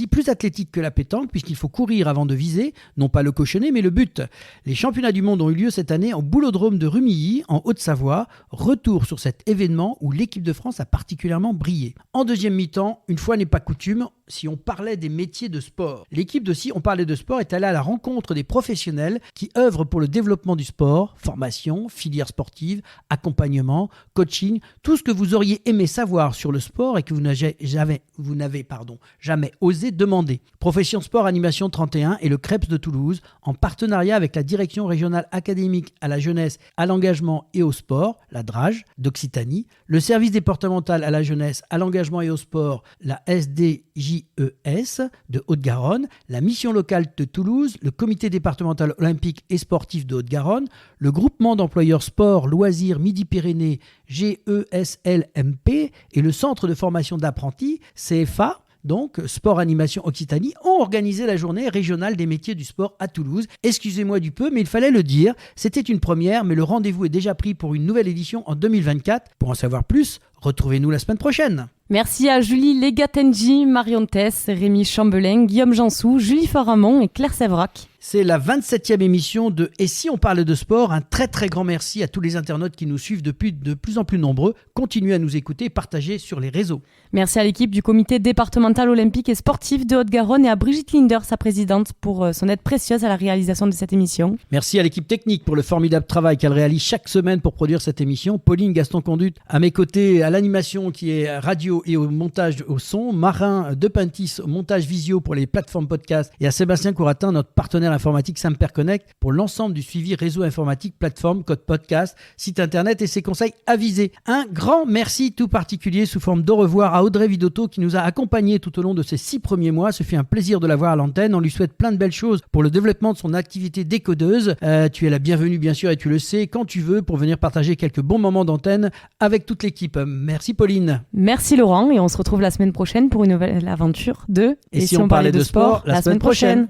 plus athlétique que la pétanque puisqu'il faut courir avant de viser, non pas le cochonnet mais le but. Les championnats du monde ont eu lieu cette année au boulodrome de Rumilly, en Haute-Savoie. Retour sur cet événement où l'équipe de France a particulièrement brillé. En deuxième mi-temps, une fois n'est pas coutume, si on parlait des métiers de sport. L'équipe de Si on parlait de sport est allée à la rencontre des professionnels qui œuvrent pour le développement du sport, formation, filière sportive, accompagnement, coaching, tout ce que vous auriez aimé savoir sur le sport et que vous n'avez jamais osé demander. Profession Sport Animation 31 et le CREPS de Toulouse, en partenariat avec la Direction régionale académique à la jeunesse, à l'engagement et au sport, la DRAGE d'Occitanie, le service départemental à la jeunesse, à l'engagement et au sport, la SDJES de Haute-Garonne, la mission locale de Toulouse, le comité départemental olympique et sportif de Haute-Garonne, le groupement d'employeurs sport, loisirs Midi-Pyrénées, GESLMP et le centre de formation d'apprentis, CFA, donc Sport Animation Occitanie, ont organisé la journée régionale des métiers du sport à Toulouse. Excusez-moi du peu, mais il fallait le dire. C'était une première, mais le rendez-vous est déjà pris pour une nouvelle édition en 2024. Pour en savoir plus, retrouvez-nous la semaine prochaine. Merci à Julie Legatenji, Marion Tess, Rémi Chambelin, Guillaume Jansou, Julie Faramond et Claire Sévrac. C'est la 27e émission de Et si on parlait de sport. Un très très grand merci à tous les internautes qui nous suivent depuis de plus en plus nombreux. Continuez à nous écouter et partager sur les réseaux. Merci à l'équipe du comité départemental olympique et sportif de Haute-Garonne et à Brigitte Linder, sa présidente, pour son aide précieuse à la réalisation de cette émission. Merci à l'équipe technique pour le formidable travail qu'elle réalise chaque semaine pour produire cette émission. Pauline Gaston-Conduite à mes côtés à l'animation qui est radio et au montage au son. Marin Depintis au montage visio pour les plateformes podcast. Et à Sébastien Couratin, notre partenaire informatique Samper Connect pour l'ensemble du suivi réseau informatique, plateforme, code podcast, site internet et ses conseils avisés. Un grand merci tout particulier sous forme d'au revoir à Audrey Vidotto qui nous a accompagnés tout au long de ces 6 premiers mois. Ce fut un plaisir de la voir à l'antenne. On lui souhaite plein de belles choses pour le développement de son activité décodeuse. Tu es la bienvenue bien sûr et tu le sais quand tu veux pour venir partager quelques bons moments d'antenne avec toute l'équipe. Merci Pauline. Merci Laurent et on se retrouve la semaine prochaine pour une nouvelle aventure de Et si on parlait de sport la semaine prochaine.